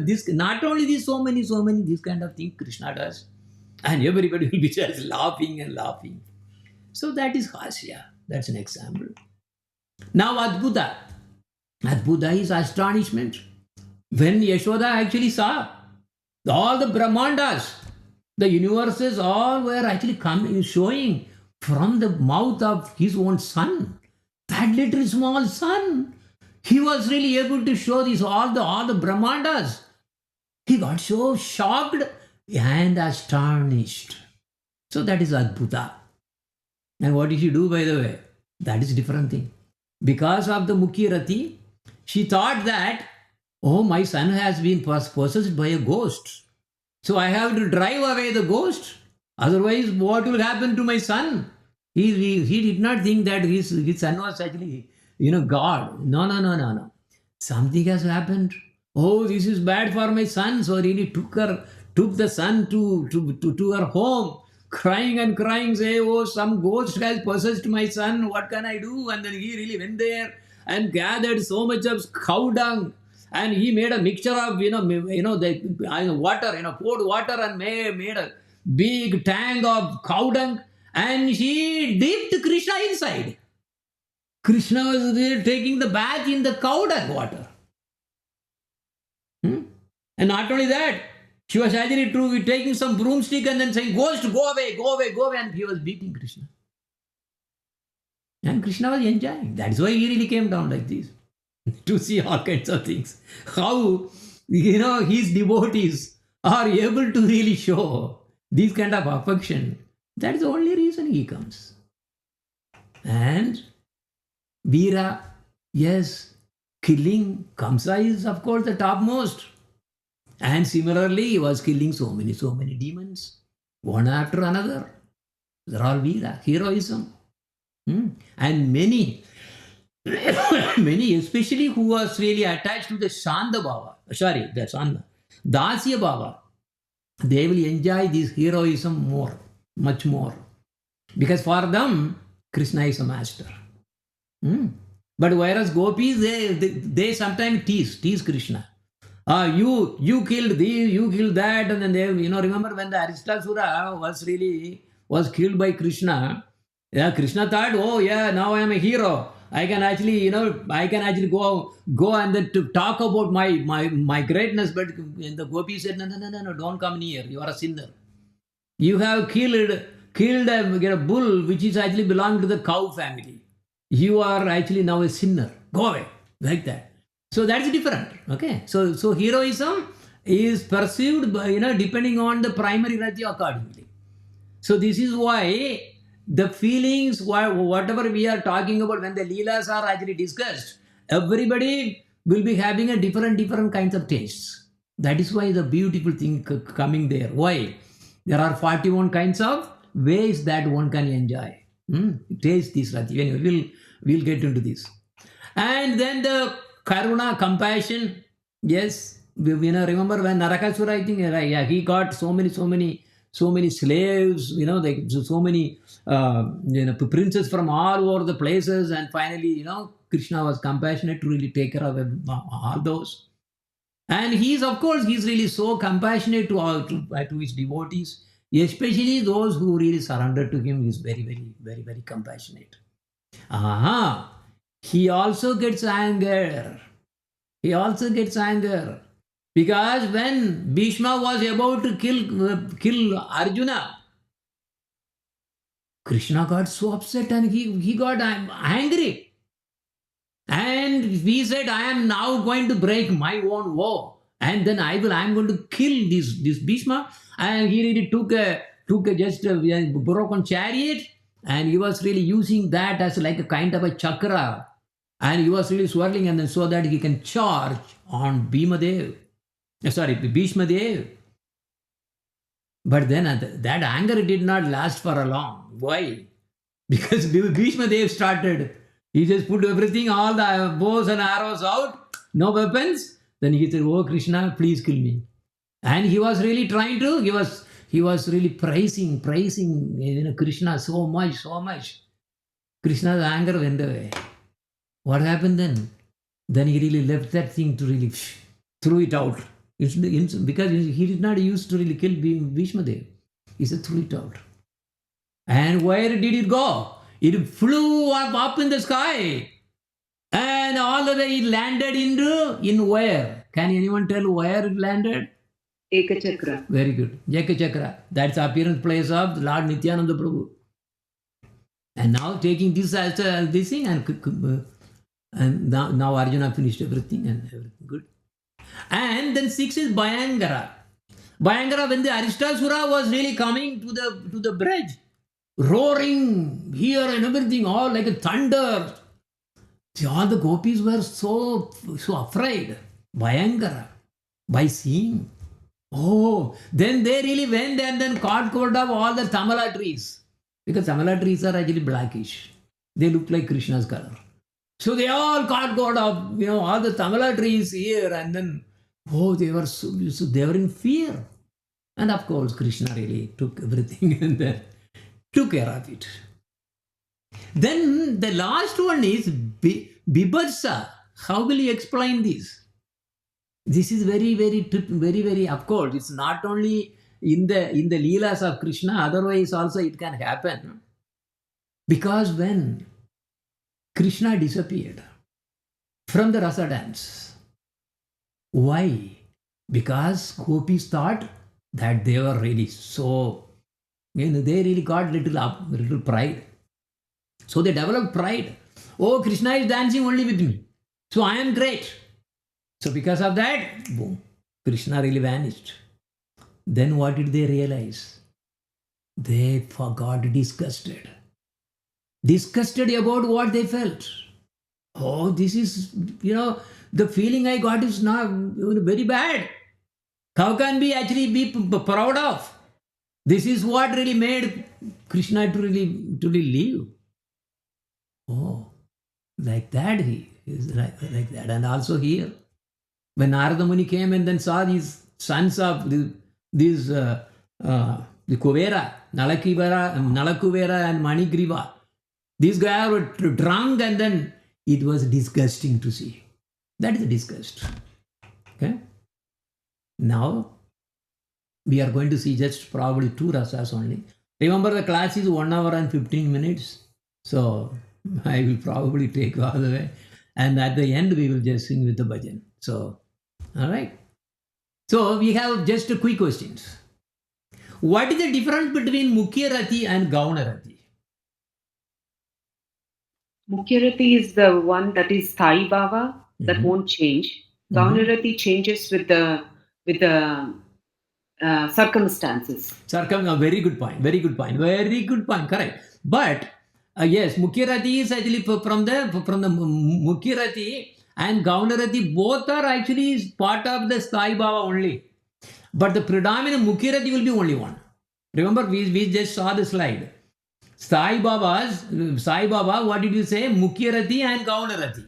This not only this so many this kind of thing Krishna does, and everybody will be just laughing and laughing. So that is Hasya. That's an example. Now Adbhuta. Adbhuta is astonishment. When Yashoda actually saw all the Brahmandas, the universes all were actually showing from the mouth of his own son. That little small son. He was really able to show this all the Brahmandas. He got so shocked and astonished. So that is Adbhuta. And what did she do, by the way? That is a different thing. Because of the Mukhya Rati, she thought that, my son has been possessed by a ghost. So I have to drive away the ghost. Otherwise, what will happen to my son? He did not think that his son was actually, God. No. Something has happened. This is bad for my son. So really took the son to her home, crying and crying, say, some ghost has possessed my son. What can I do? And then he really went there and gathered so much of cow dung. And he made a mixture of, water, poured water and made a big tank of cow dung. And she dipped Krishna inside. Krishna was there taking the bath in the cow dung water. And not only that, she was actually taking some broomstick and then saying, ghost, go away. And he was beating Krishna. And Krishna was enjoying. That is why he really came down like this. To see all kinds of things. How, his devotees are able to really show this kind of affection. That is the only reason he comes. And Veera, yes, killing Kamsa is of course the topmost. And similarly, he was killing so many demons, one after another. They're all Veera, heroism. And many many, especially who was really attached to the Shanda Baba, sorry, the Shanda, Dasya Baba, they will enjoy this heroism more, much more. Because for them, Krishna is a master. But whereas gopis, they sometimes tease Krishna. You killed this, you killed that, and then they, remember when the Aristasura was killed by Krishna. Yeah, Krishna thought, oh yeah, now I am a hero. I can actually, go and then to talk about my greatness. But the gopi said, no, don't come near. You are a sinner. You have killed a bull which is actually belonging to the cow family. You are actually now a sinner. Go away. Like that. So that's different. Okay. So heroism is perceived by, depending on the primary rati accordingly. So this is why the feelings, whatever we are talking about when the leelas are actually discussed, everybody will be having a different kinds of tastes. That is why the beautiful thing coming there. Why? There are 41 kinds of ways that one can enjoy. Taste this, Rati. We'll get into this. And then the karuna, compassion. Yes, remember when Narakasura, I think, he got so many slaves, so many princes from all over the places, and finally, Krishna was compassionate to really take care of all those. And he's really so compassionate to his devotees, especially those who really surrender to him. He's very compassionate. He also gets anger. Because when Bhishma was about to kill Arjuna, Krishna got so upset and he got angry. And he said, I am now going to break my own vow. And then I am going to kill this Bhishma. And he really took a broken chariot. And he was really using that as like a kind of a chakra. And he was really swirling, and then so that he can charge on Bhishma Dev. But then that anger did not last for a long. Why? Because Bhishma Dev started. He just put everything, all the bows and arrows out, no weapons. Then he said, oh Krishna, please kill me. And he was really trying to, he was really praising Krishna so much. Krishna's anger went away. What happened then? Then he really left that thing to really threw it out. Because he did not used to really kill Bhishma Dev. He said, threw it out. And where did it go? It flew up in the sky. And all the way it landed in where? Can anyone tell where it landed? Ekachakra. Very good. Ekachakra. That's the appearance place of Lord Nityananda Prabhu. And now taking this as this thing, and now Arjuna finished everything and everything good. And then 6 is Bhayangara. Bhayangara, when the Aristasura was really coming to the bridge, roaring here and everything, all like a thunder. See, all the gopis were so afraid. Bhayangara, by seeing. Oh, then they really went and then caught hold of all the Tamala trees. Because Tamala trees are actually blackish. They look like Krishna's color. So they all caught hold of, all the Tamala trees here, and then, they were they were in fear. And of course, Krishna really took everything and then took care of it. Then the last one is Bibhatsa. How will you explain this? This is very, of course, it's not only in the Leelas of Krishna, otherwise also it can happen. Because when Krishna disappeared from the Rasa dance, why? Because gopis thought that they were really so, they really got little pride. So they developed pride. Oh, Krishna is dancing only with me. So I am great. So because of that, boom, Krishna really vanished. Then what did they realize? They got disgusted. Disgusted about what they felt. Oh, this is, the feeling I got is not very bad. How can we actually be proud of? This is what really made Krishna to really leave. Oh, Like that he is like that. And also here, when Narada Muni came and then saw these sons of the Kuvera, Nalakuvera and Manigriva, these guys were drunk, and then it was disgusting to see. That is disgust. Okay. Now we are going to see just probably 2 rasas only. Remember, the class is 1 hour and 15 minutes. So I will probably take all the way. And at the end, we will just sing with the bhajan. So, all right. So we have just quick questions. What is the difference between Mukhya Rati and Gauna Rati? Mukhya Rati is the one that is Sai Baba, that won't change. Gauna Rati changes with the circumstances. Very good point. Correct. But yes, Mukhya Rati is actually from the Mukhya Rati and Gauna Rati, both are actually part of the Sai Baba only. But the predominant Mukhya Rati will be only one. Remember, we just saw the slide. Sai Baba, what did you say? Mukhya Rati and Gauna Rati.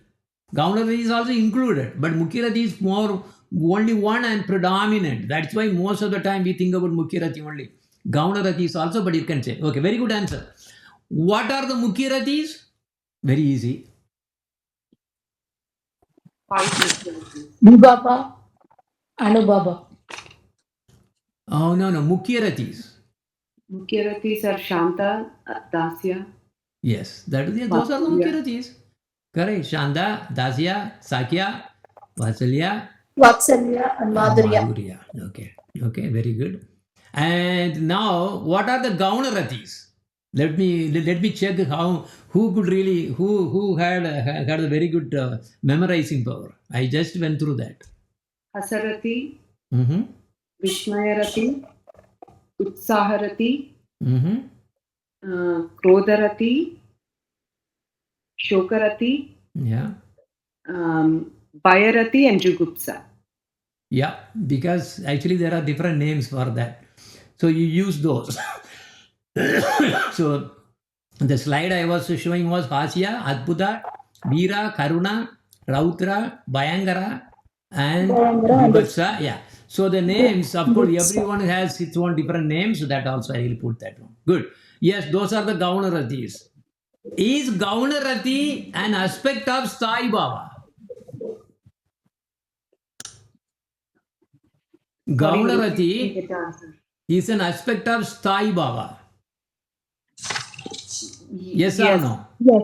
Gauna Rati is also included, but Mukhya Rati is more only one and predominant. That's why most of the time we think about Mukhya Rati only. Gauna Rati is also, but you can say. Okay, very good answer. What are the Mukhya Ratis? Very easy. Baba, Anubaba. Oh, no. Mukhya Ratis. Mukhya Ratis are Shanta, Dasya. Yes, those are the Mukhya Ratis. Correct. Shanta, Dasya, Sakya, Vatsalya, and Madhurya. Okay, very good. And now, what are the Gauna Ratis? Let me check who had a very good memorizing power. I just went through that. Hasarati, Vishmayarati, Utsaharati, Krodharati, Shokarati, Bayarati and Jugupsa. Yeah, because actually there are different names for that. So you use those. So the slide I was showing was Hasya, Adbhuta, Veera, Karuna, Rautra, Bhayangara, and Bibhatsa. Yeah. So the names, of course, everyone has its own different names. So that also I will put that one. Good. Yes, those are the Gauna Ratis. Is Gauna Rati an aspect of Sai Baba? Gauna Rati is an aspect of Sai Baba. Yes or no? Yes.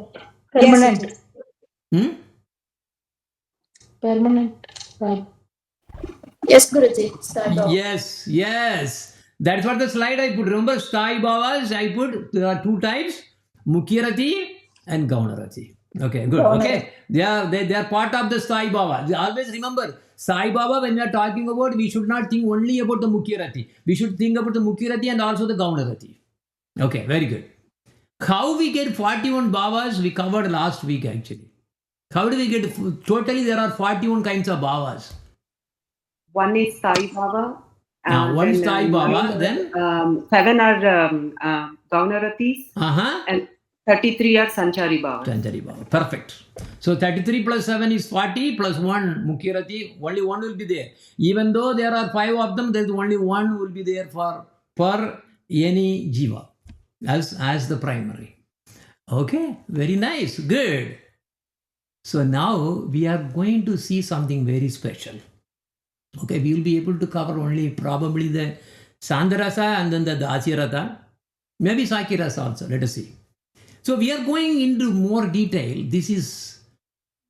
Permanent. Permanent. Right. Yes, Guruji. Yes. That's what the slide I put. Remember, Sai Babas, I put, there are 2 types, Mukhya Rati and Gauna Rati. Okay, good. Okay. They are part of the Sai Baba. Always remember, Sai Baba, when we are talking about, we should not think only about the Mukhya Rati. We should think about the Mukhya Rati and also the Gauna Rati. Okay, very good. How we get 41 Babas, we covered last week actually. How do we get, totally there are 41 kinds of Babas. One is Sai Baba. One is Sai Baba, then? 7 are Gauna Ratis. And 33 are Sanchari Baba. Perfect. So 33 plus 7 is 40 plus 1 Mukhya Rati. Only one will be there. Even though there are 5 of them, there is only one will be there per any jiva as the primary. Okay, very nice. Good. So now we are going to see something very special. Okay, we will be able to cover only probably the Sandharasa and then the Dasyarasa. Maybe Sakirasa also. Let us see. So we are going into more detail. This is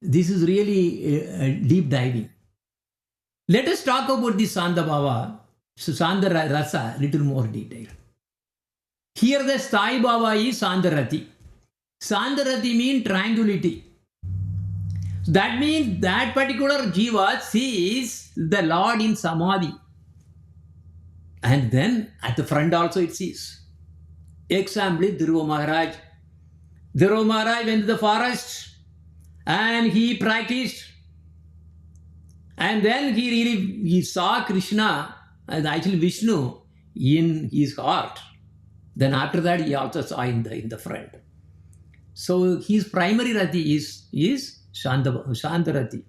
really deep diving. Let us talk about the Sandha Rasa little more detail. Here the Sai Baba is Sandharati. Sandharati means tranquility. That means that particular jiva sees the Lord in Samadhi. And then at the front also it sees. Example, Dhruva Maharaj. Dhruva Maharaj went to the forest and he practiced. And then he saw Krishna, and actually Vishnu, in his heart. Then after that he also saw in the front. So his primary Rati is Shantarati.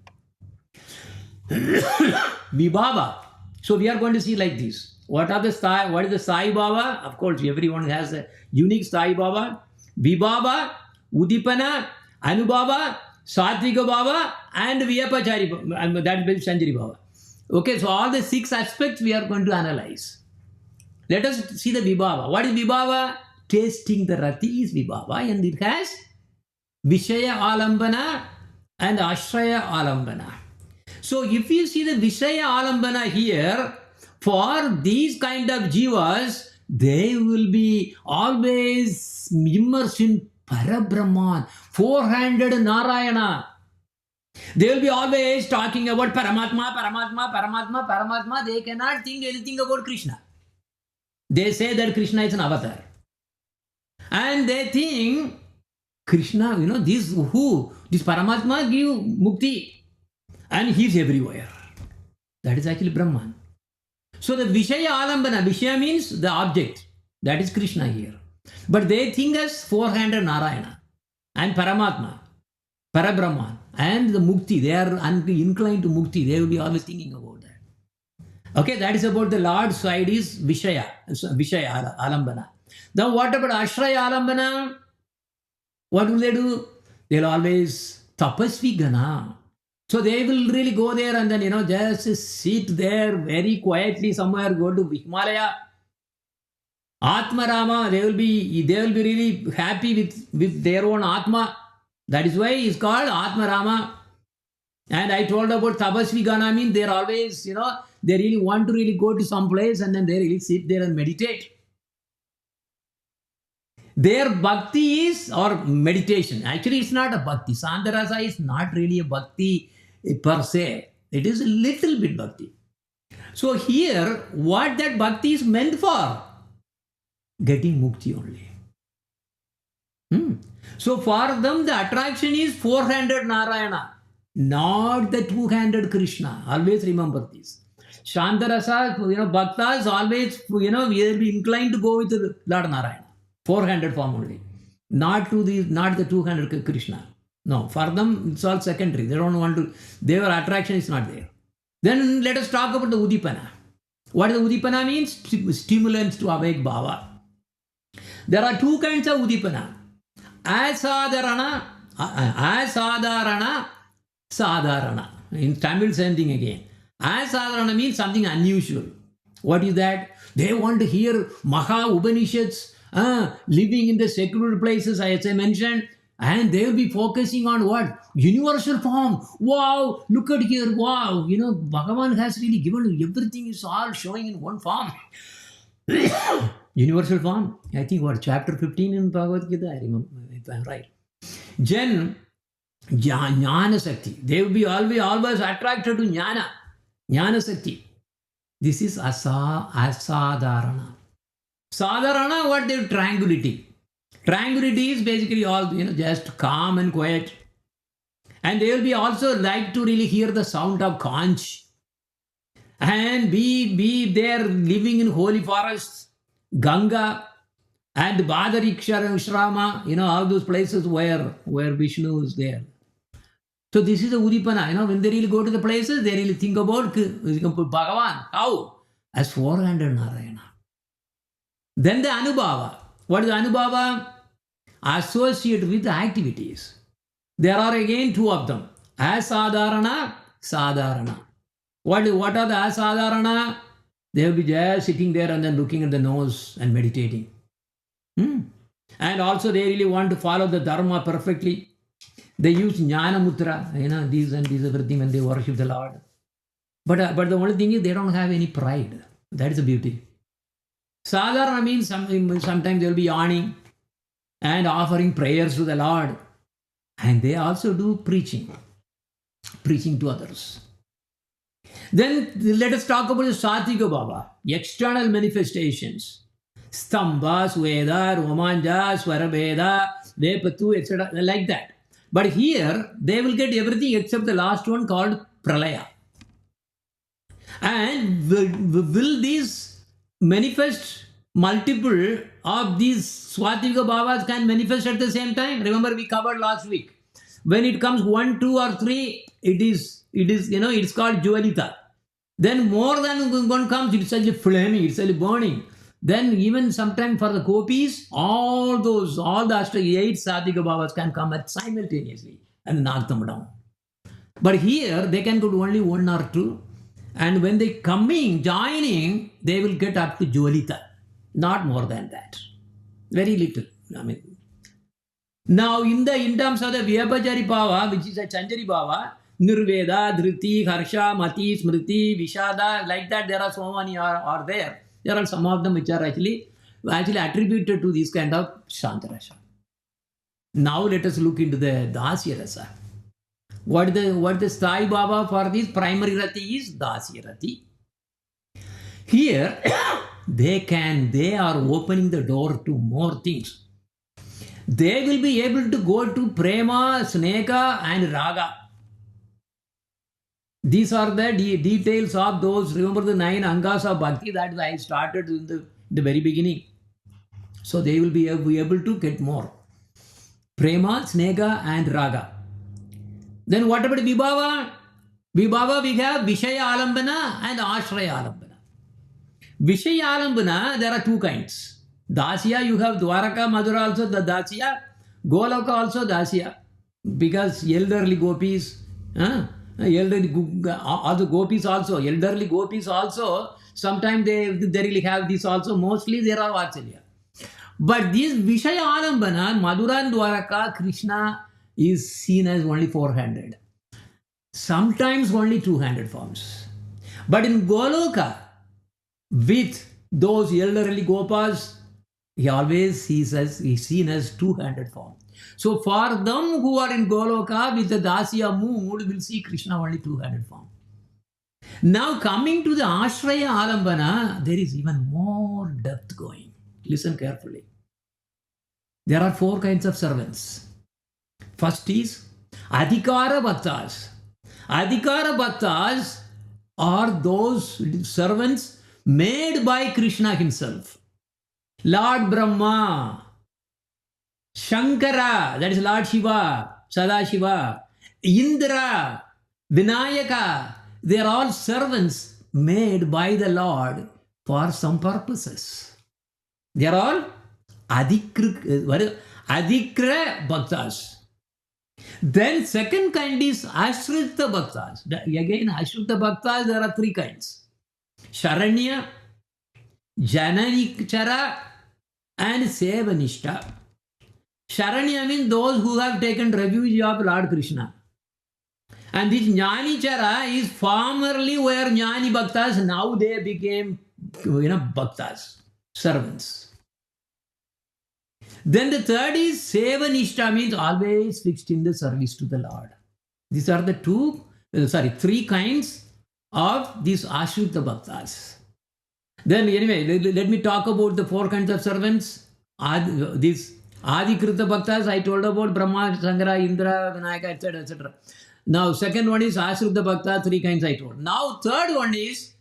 Vibhava. So we are going to see like this. What is the Sai Baba? Of course, everyone has a unique Sai Baba. Vibhava, Udipana, Anubhava, Satvika Baba, and Vyapachari Baba. That is Sanjari Baba. Okay, so all the 6 aspects we are going to analyze. Let us see the Vibhava. What is Vibhava? Tasting the Rati is Vibhava, and it has Vishaya Alambana and Ashraya Alambana. So if you see the Vishaya Alambana here, for these kind of jivas, they will be always immersed in Parabrahman, 400 Narayana. They will be always talking about Paramatma, Paramatma, Paramatma, Paramatma. They cannot think anything about Krishna. They say that Krishna is an avatar. And they think Krishna, this Paramatma give mukti. And he is everywhere. That is actually Brahman. So the Vishaya Alambana, Vishaya means the object. That is Krishna here. But they think as 400 Narayana and Paramatma, Parabrahman, and the Mukti. They are inclined to Mukti. They will be always thinking about that. Okay, that is about the Lord's side is Vishaya Alambana. Then what about Ashraya Alambana? What will they do? They will always Tapasvi Gana. So they will really go there and then, just sit there very quietly somewhere, go to Himalaya. Atma Rama, they will be really happy with their own Atma. That is why it's called Atma Rama. And I told about Tapasvi Gana, means they're always, they really want to really go to some place and then they really sit there and meditate. Their bhakti is, or meditation. Actually, it's not a bhakti. Sandarasa is not really a bhakti per se. It is a little bit bhakti. So here, what that bhakti is meant for? Getting mukti only. So for them, the attraction is 400 Narayana, not the 200 Krishna. Always remember this. Shantarasa, bhaktas always, will be inclined to go with the Lord Narayana. 400 form only. Not the 200 Krishna. No, for them it's all secondary. They don't want to, their attraction is not there. Then let us talk about the Udipana. What the Udipana means? Stimulants to awake Bhava. There are 2 kinds of Udipana. Asadharana, Sadharana. In Tamil, same thing again. Asadharana means something unusual. What is that? They want to hear Maha Upanishads, living in the secluded places, as I mentioned. And they will be focusing on what? Universal form. Wow, look at here. Wow, Bhagavan has really given everything is all showing in one form. Universal form. I think chapter 15 in Bhagavad Gita, I remember, if I'm right. Jnana Sakti. They will be always attracted to Jnana. Jnana Sakti. This is Asadharana. Sadharana, what they tranquility. Tranquility is basically all, just calm and quiet. And they will be also like to really hear the sound of conch. And be there living in holy forests, Ganga and Badarikshara, all those places where Vishnu is there. So this is the Udipana. When they really go to the places, they really think about Bhagavan. How? As 400 Narayana. Then the Anubhava. What is Anubhava? Associated with the activities. There are again 2 of them. Asadharana, Sadharana. What are the Asadharana? They will be just sitting there and then looking at the nose and meditating. And also they really want to follow the Dharma perfectly. They use Jnana Mutra, these and these everything when they worship the Lord. But the only thing is they don't have any pride. That is the beauty. Sadharana means sometimes they will be yawning and offering prayers to the Lord. And they also do preaching to others. Then let us talk about the Satvika Baba, external manifestations. Stambha, Sweda, Romanja, Swarabheda, Vepatu, etc. like that. But here, they will get everything except the last one called Pralaya. And will these manifest multiple of these Swatvika Bhavas can manifest at the same time? Remember, we covered last week. When it comes 1, 2, or 3, it is it's called Jwalita. Then more than one comes, it's actually flaming, it's actually burning. Then even sometimes for the gopis, all the 8 Satvika Bhavas can come at simultaneously and knock them down. But here they can go to only 1 or 2. And when they joining, they will get up to Jwalita. Not more than that. Very little. Now in terms of the Vyabhachari Bhava, which is a Chanjari Bhava, Nirveda, Dhriti, Harsha, Mati, Smriti, Vishada, like that there are so many are there. There are some of them which are actually attributed to this kind of Shantarasa. Now let us look into the Dasya Rasa. What the Sthai Bhava for this primary Rati is Dasya Rati. Here they are opening the door to more things. They will be able to go to Prema, Sneka and Raga. These are the details of those. Remember the 9 Angas of Bhakti that I started in the very beginning. So they will be able to get more. Prema, Sneka and Raga. Then what about Vibhava? Vibhava we have Vishaya Alambana and Ashraya Alambana. Vishaya Alambana, there are 2 kinds. Dasya, you have Dwaraka, Madura also the Dasya. Goloka also Dasya. Because elderly gopis, other gopis also, elderly gopis also, sometimes they really have this also. Mostly there are Vatsalya. But this Vishaya Alambana, Madura and Dwaraka, Krishna is seen as only 400. Sometimes only 200 forms. But in Goloka, with those elderly gopas, he always is seen as 200 forms. So for them who are in Goloka with the Dasya mood, will see Krishna only 200 forms. Now coming to the Ashraya Alambana, there is even more depth going. Listen carefully. There are 4 kinds of servants. First is Adhikara Bhaktas. Adhikara Bhaktas are those servants made by Krishna himself. Lord Brahma, Shankara, that is Lord Shiva, Sadashiva, Indra, Vinayaka, they are all servants made by the Lord for some purposes. They are all Adhikra Bhaktas. Then second kind is Ashrita Bhaktas. Again, Ashrita Bhaktas, there are 3 kinds. Sharanya, Jananikchara and Sevanishta. Sharanya means those who have taken refuge of Lord Krishna. And this Jnanichara is formerly were Jnani Bhaktas, now they became Bhaktas, servants. Then the third is Sevanishta, means always fixed in the service to the Lord. These are the 3 kinds of these Ashrita Bhaktas. Then anyway, let me talk about the 4 kinds of servants. These Adhikrita Bhaktas, I told about Brahma, Shankara, Indra, Vinayaka, etc. etc. Now second one is Ashrita Bhakta, 3 kinds I told. Now third one is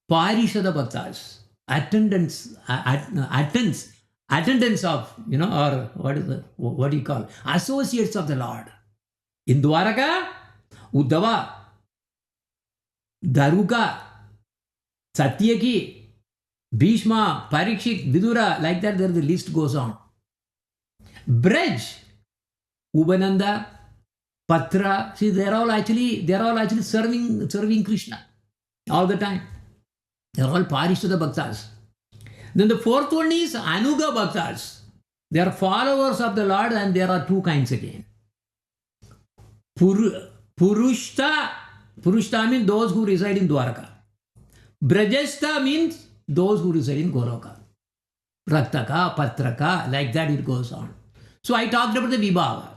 Parishada Bhaktas. Attendants of, or what do you call? Associates of the Lord. In Dwaraka, Uddhava, Daruka, Satyaki, Bhishma, Parikshit, Vidura, like that, there the list goes on. Braj, Ubananda, Patra, see, they are all actually serving Krishna all the time. They are all Parishada Bhaktas. Then the 4th one is Anuga Bhaktas. They are followers of the Lord, and there are 2 kinds again. Purushta means those who reside in Dwaraka. Brajasta means those who reside in Goloka. Raktaka, Patraka, like that it goes on. So I talked about the Vibhava.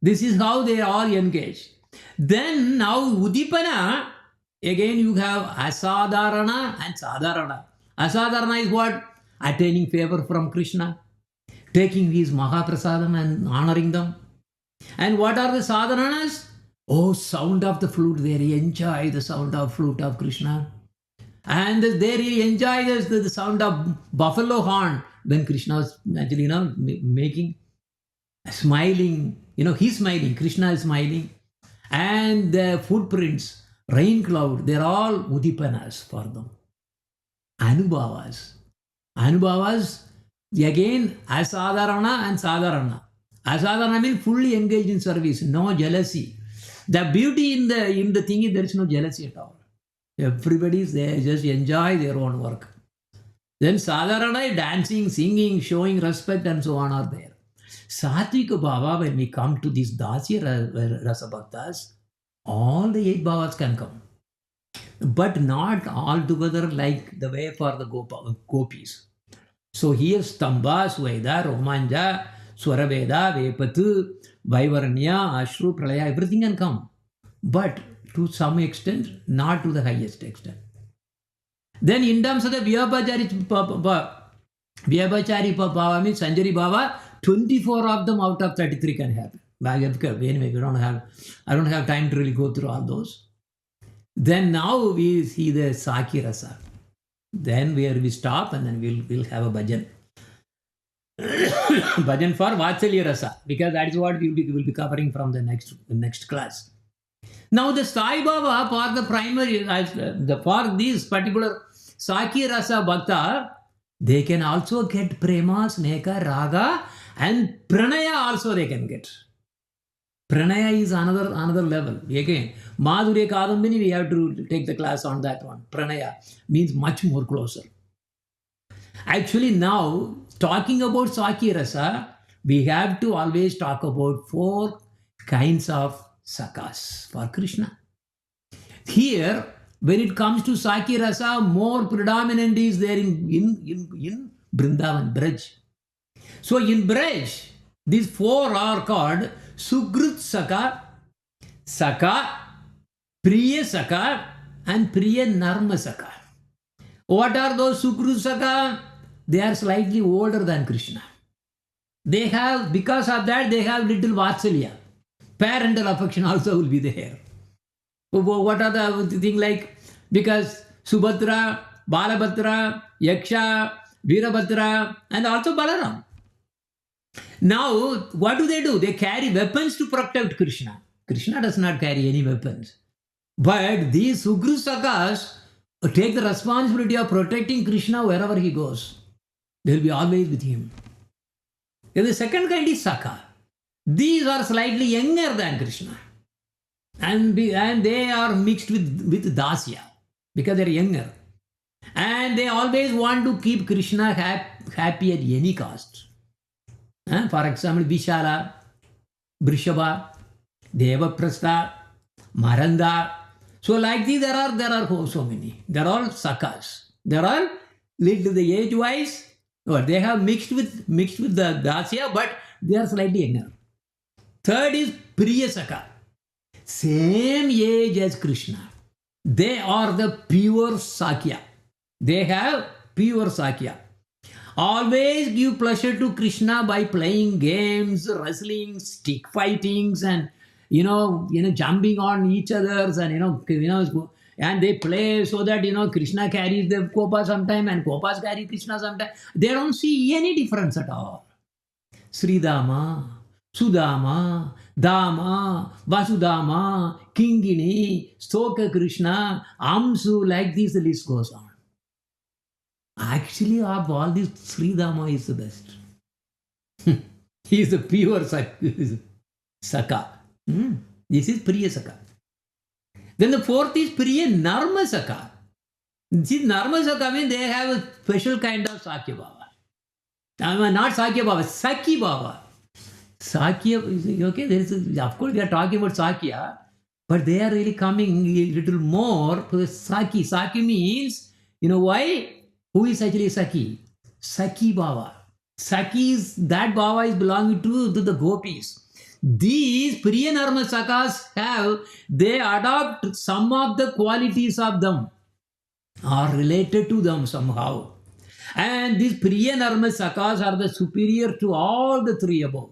This is how they are all engaged. Then now Udipana, again you have Asadharana and Sadharana. Asadharana is what? Attaining favor from Krishna, taking his Mahaprasadam and honoring them. And what are the sadhananas? Oh, sound of the flute. They really enjoy the sound of flute of Krishna. And they really enjoy the sound of buffalo horn when Krishna was actually, making, smiling, he's smiling, Krishna is smiling. And the footprints, rain cloud, they're all udipanas for them. Anubhavas. Anubhavas, again, asadharana and sadharana. Asadharana means fully engaged in service, no jealousy. The beauty in the thing is there is no jealousy at all. Everybody is there, just enjoy their own work. Then sadharana, dancing, singing, showing respect and so on are there. Satvika bhava, when we come to these dasya rasa bhaktas, all the 8 bhavas can come. But not all together like the way for the gopis. So here Stamba, Sweda, Romanja, Swaraveda, Vepatu, Vaivaranya, Ashru, Pralaya, everything can come. But to some extent, not to the highest extent. Then in terms of the Vyabhachari Bhava means Sanjari Bhava, 24 of them out of 33 can happen. Anyway, I don't have time to really go through all those. Then now we see the Saki Rasa. Then where we stop and then we'll have a bhajan. Bhajan for Vatsalya Rasa, because that is what we will be covering from the next class. Now the Sai Baba for the primary, for this particular Saki Rasa Bhakta, they can also get Prema, Sneka, Raga and Pranaya also they can get. Pranaya is another level. Again, Madhurya Kadambini, we have to take the class on that one. Pranaya means much more closer. Actually now, talking about Saki Rasa, we have to always talk about 4 kinds of sakas for Krishna. Here, when it comes to Saki Rasa, more predominant is there in Vrindavan, Braj. So in Braj, these 4 are called Sugrit Saka, Saka, Priya Saka and Priya Narma Saka. What are those Sugrit Saka? They are slightly older than Krishna. They have, because of that, they have little Vatsalya. Parental affection also will be there. What are the things like? Because Subhadra, Balabhadra, Yaksha, Virabhadra and also Balaram. Now, what do? They carry weapons to protect Krishna. Krishna does not carry any weapons. But these Sugru Sakas take the responsibility of protecting Krishna wherever he goes. They will be always with him. And the second kind is Saka. These are slightly younger than Krishna. And they are mixed with Dasya because they are younger. And they always want to keep Krishna happy at any cost. For example, Vishala, Brishabha, Devaprastha, Maranda. So like these there are so many. They are all sakas. They are all little the age wise. They have mixed with the Dasya, but they are slightly younger. Third is Priya Saka. Same age as Krishna. They are the pure Sakya. They have pure Sakya. Always give pleasure to Krishna by playing games, wrestling, stick fightings, and jumping on each other's, and and they play so that Krishna carries the Kopa sometime and Kopas carry Krishna sometime. They don't see any difference at all. Sridama, Sudama, Dama, Vasudama, Kingini, Stoka Krishna, Amsu, like this the list goes on. Actually, of all these, Sridama is the best. He is the pure Saka. This is Priya Saka. Then the fourth is Priya Narma Saka. See, Narma Saka means they have a special kind of Sakya Bhava. Not Sakya Bhava, Saki Bhava. Sakya, okay, of course we are talking about Sakya, but they are really coming a little more to the Saki. Saki means, why? Who is actually Saki? Saki Bhava. Saki is, that Bhava is belonging to the gopis. These Priya Narma Sakas they adopt some of the qualities of them, are related to them somehow. And these Priya Narma Sakas are the superior to all the 3 above.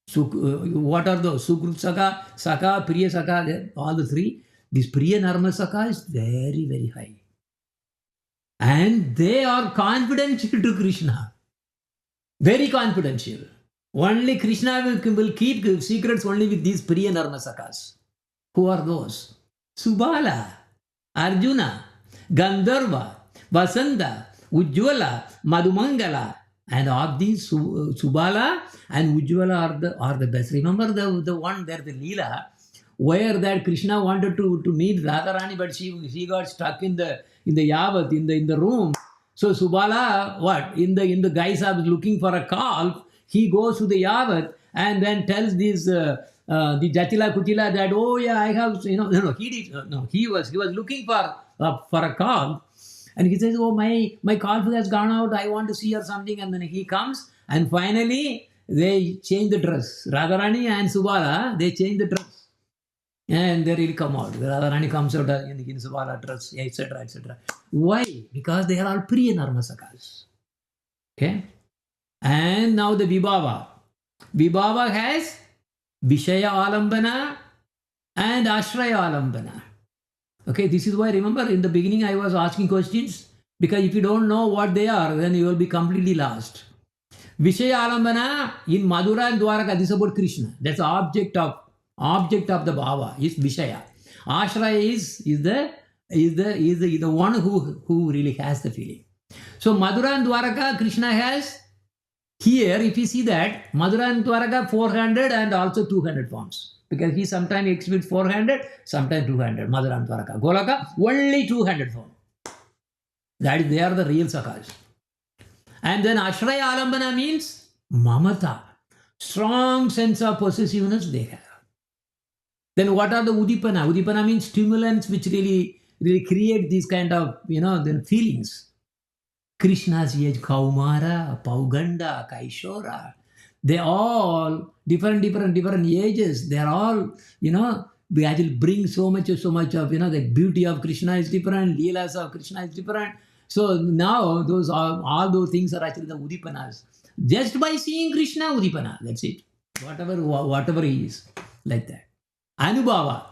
So, what are those? Sukrut Saka, Saka, Priya Saka, all the 3. This Priya Narma Saka is very, very high. And they are confidential to Krishna. Very confidential. Only Krishna will keep secrets only with these Priya Narmasakas. Who are those? Subala, Arjuna, Gandharva, Vasanta, Ujjvala, Madhumangala, and all these Subala and Ujjvala are the best. Remember the one there, the Leela, where that Krishna wanted to meet Radharani, but she got stuck in the Yavat, in the room. So Subala, what? In the guise of looking for a calf, he goes to the Yavat and then tells these the Jatila Kutila that, oh yeah, I have, he was looking for a calf, and he says, oh, my calf has gone out, I want to see or something, and then he comes, and finally they change the dress. Radharani and Subala, they change the dress, and they really come out. Radharani comes out in Subala dress, etc., etc. Why? Because they are all Priya Narmasakas. Okay? And now the Vibhava. Vibhava has Vishaya Alambana and Ashraya Alambana. Okay, this is why, remember, in the beginning I was asking questions, because if you don't know what they are, then you will be completely lost. Vishaya Alambana in Madhura and Dwaraka, this is about Krishna. That's the object of the Bhava, is Vishaya. Ashraya is the one who really has the feeling. So Madhura and Dwaraka, Krishna has. Here, if you see that, Madhura and Dwaraka 400 and also 200 forms. Because he sometimes exhibits 400, sometimes 200, Madhura and Dwaraka. Golaka, only 200 forms. That is, they are the real sakas. And then Ashraya Alambana means mamata. Strong sense of possessiveness they have. Then what are the Udipana? Udipana means stimulants which really create these kind of, then feelings. Krishna's age, Kaumara, Pauganda, Kaishora, they all different ages. They are all, we actually bring so much of, the beauty of Krishna is different, Leelas of Krishna is different. So now all those things are actually the Udipanas. Just by seeing Krishna, Udipana, that's it. Whatever he is, like that. Anubhava,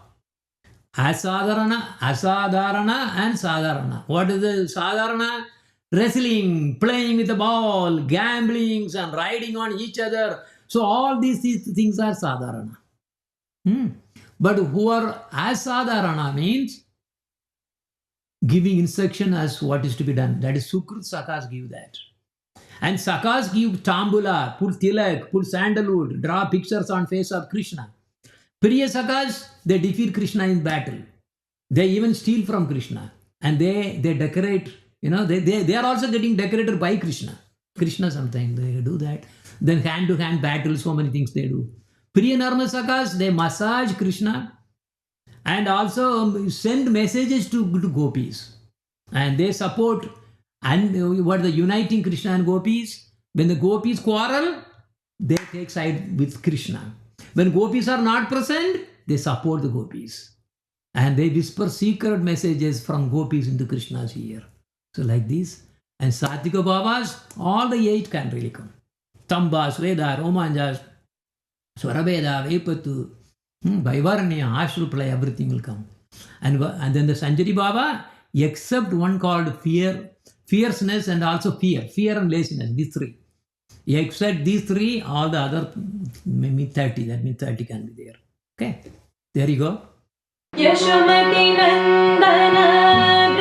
Asadharana, and Sadharana. What is the Sadharana? Wrestling, playing with the ball, gambling, and riding on each other. So all these things are sadharana. But who are asadharana means giving instruction as what is to be done. That is Sukrut Sakas give that. And Sakas give tambula, put tilak, put sandalwood, draw pictures on face of Krishna. Priya Sakas, they defeat Krishna in battle. They even steal from Krishna. And they decorate. They are also getting decorated by Krishna. Krishna sometimes they do that. Then hand-to-hand battle, so many things they do. Priya Narmasakas, they massage Krishna and also send messages to gopis. And they support the uniting Krishna and gopis. When the gopis quarrel, they take side with Krishna. When gopis are not present, they support the gopis. And they whisper secret messages from gopis into Krishna's ear. So like this. And Satvika Bhavas, all the 8 can really come. Tamba, Sweda, Romanjas, Swarabeda, Vepatu, Vaivaranya, Ashruplay, everything will come. And then the Sanjari Bhava, except one called fear, fierceness and also fear and laziness, these 3. Except these 3, all the other maybe 30, that means 30 can be there. Okay, there you go. Yashomati Nandana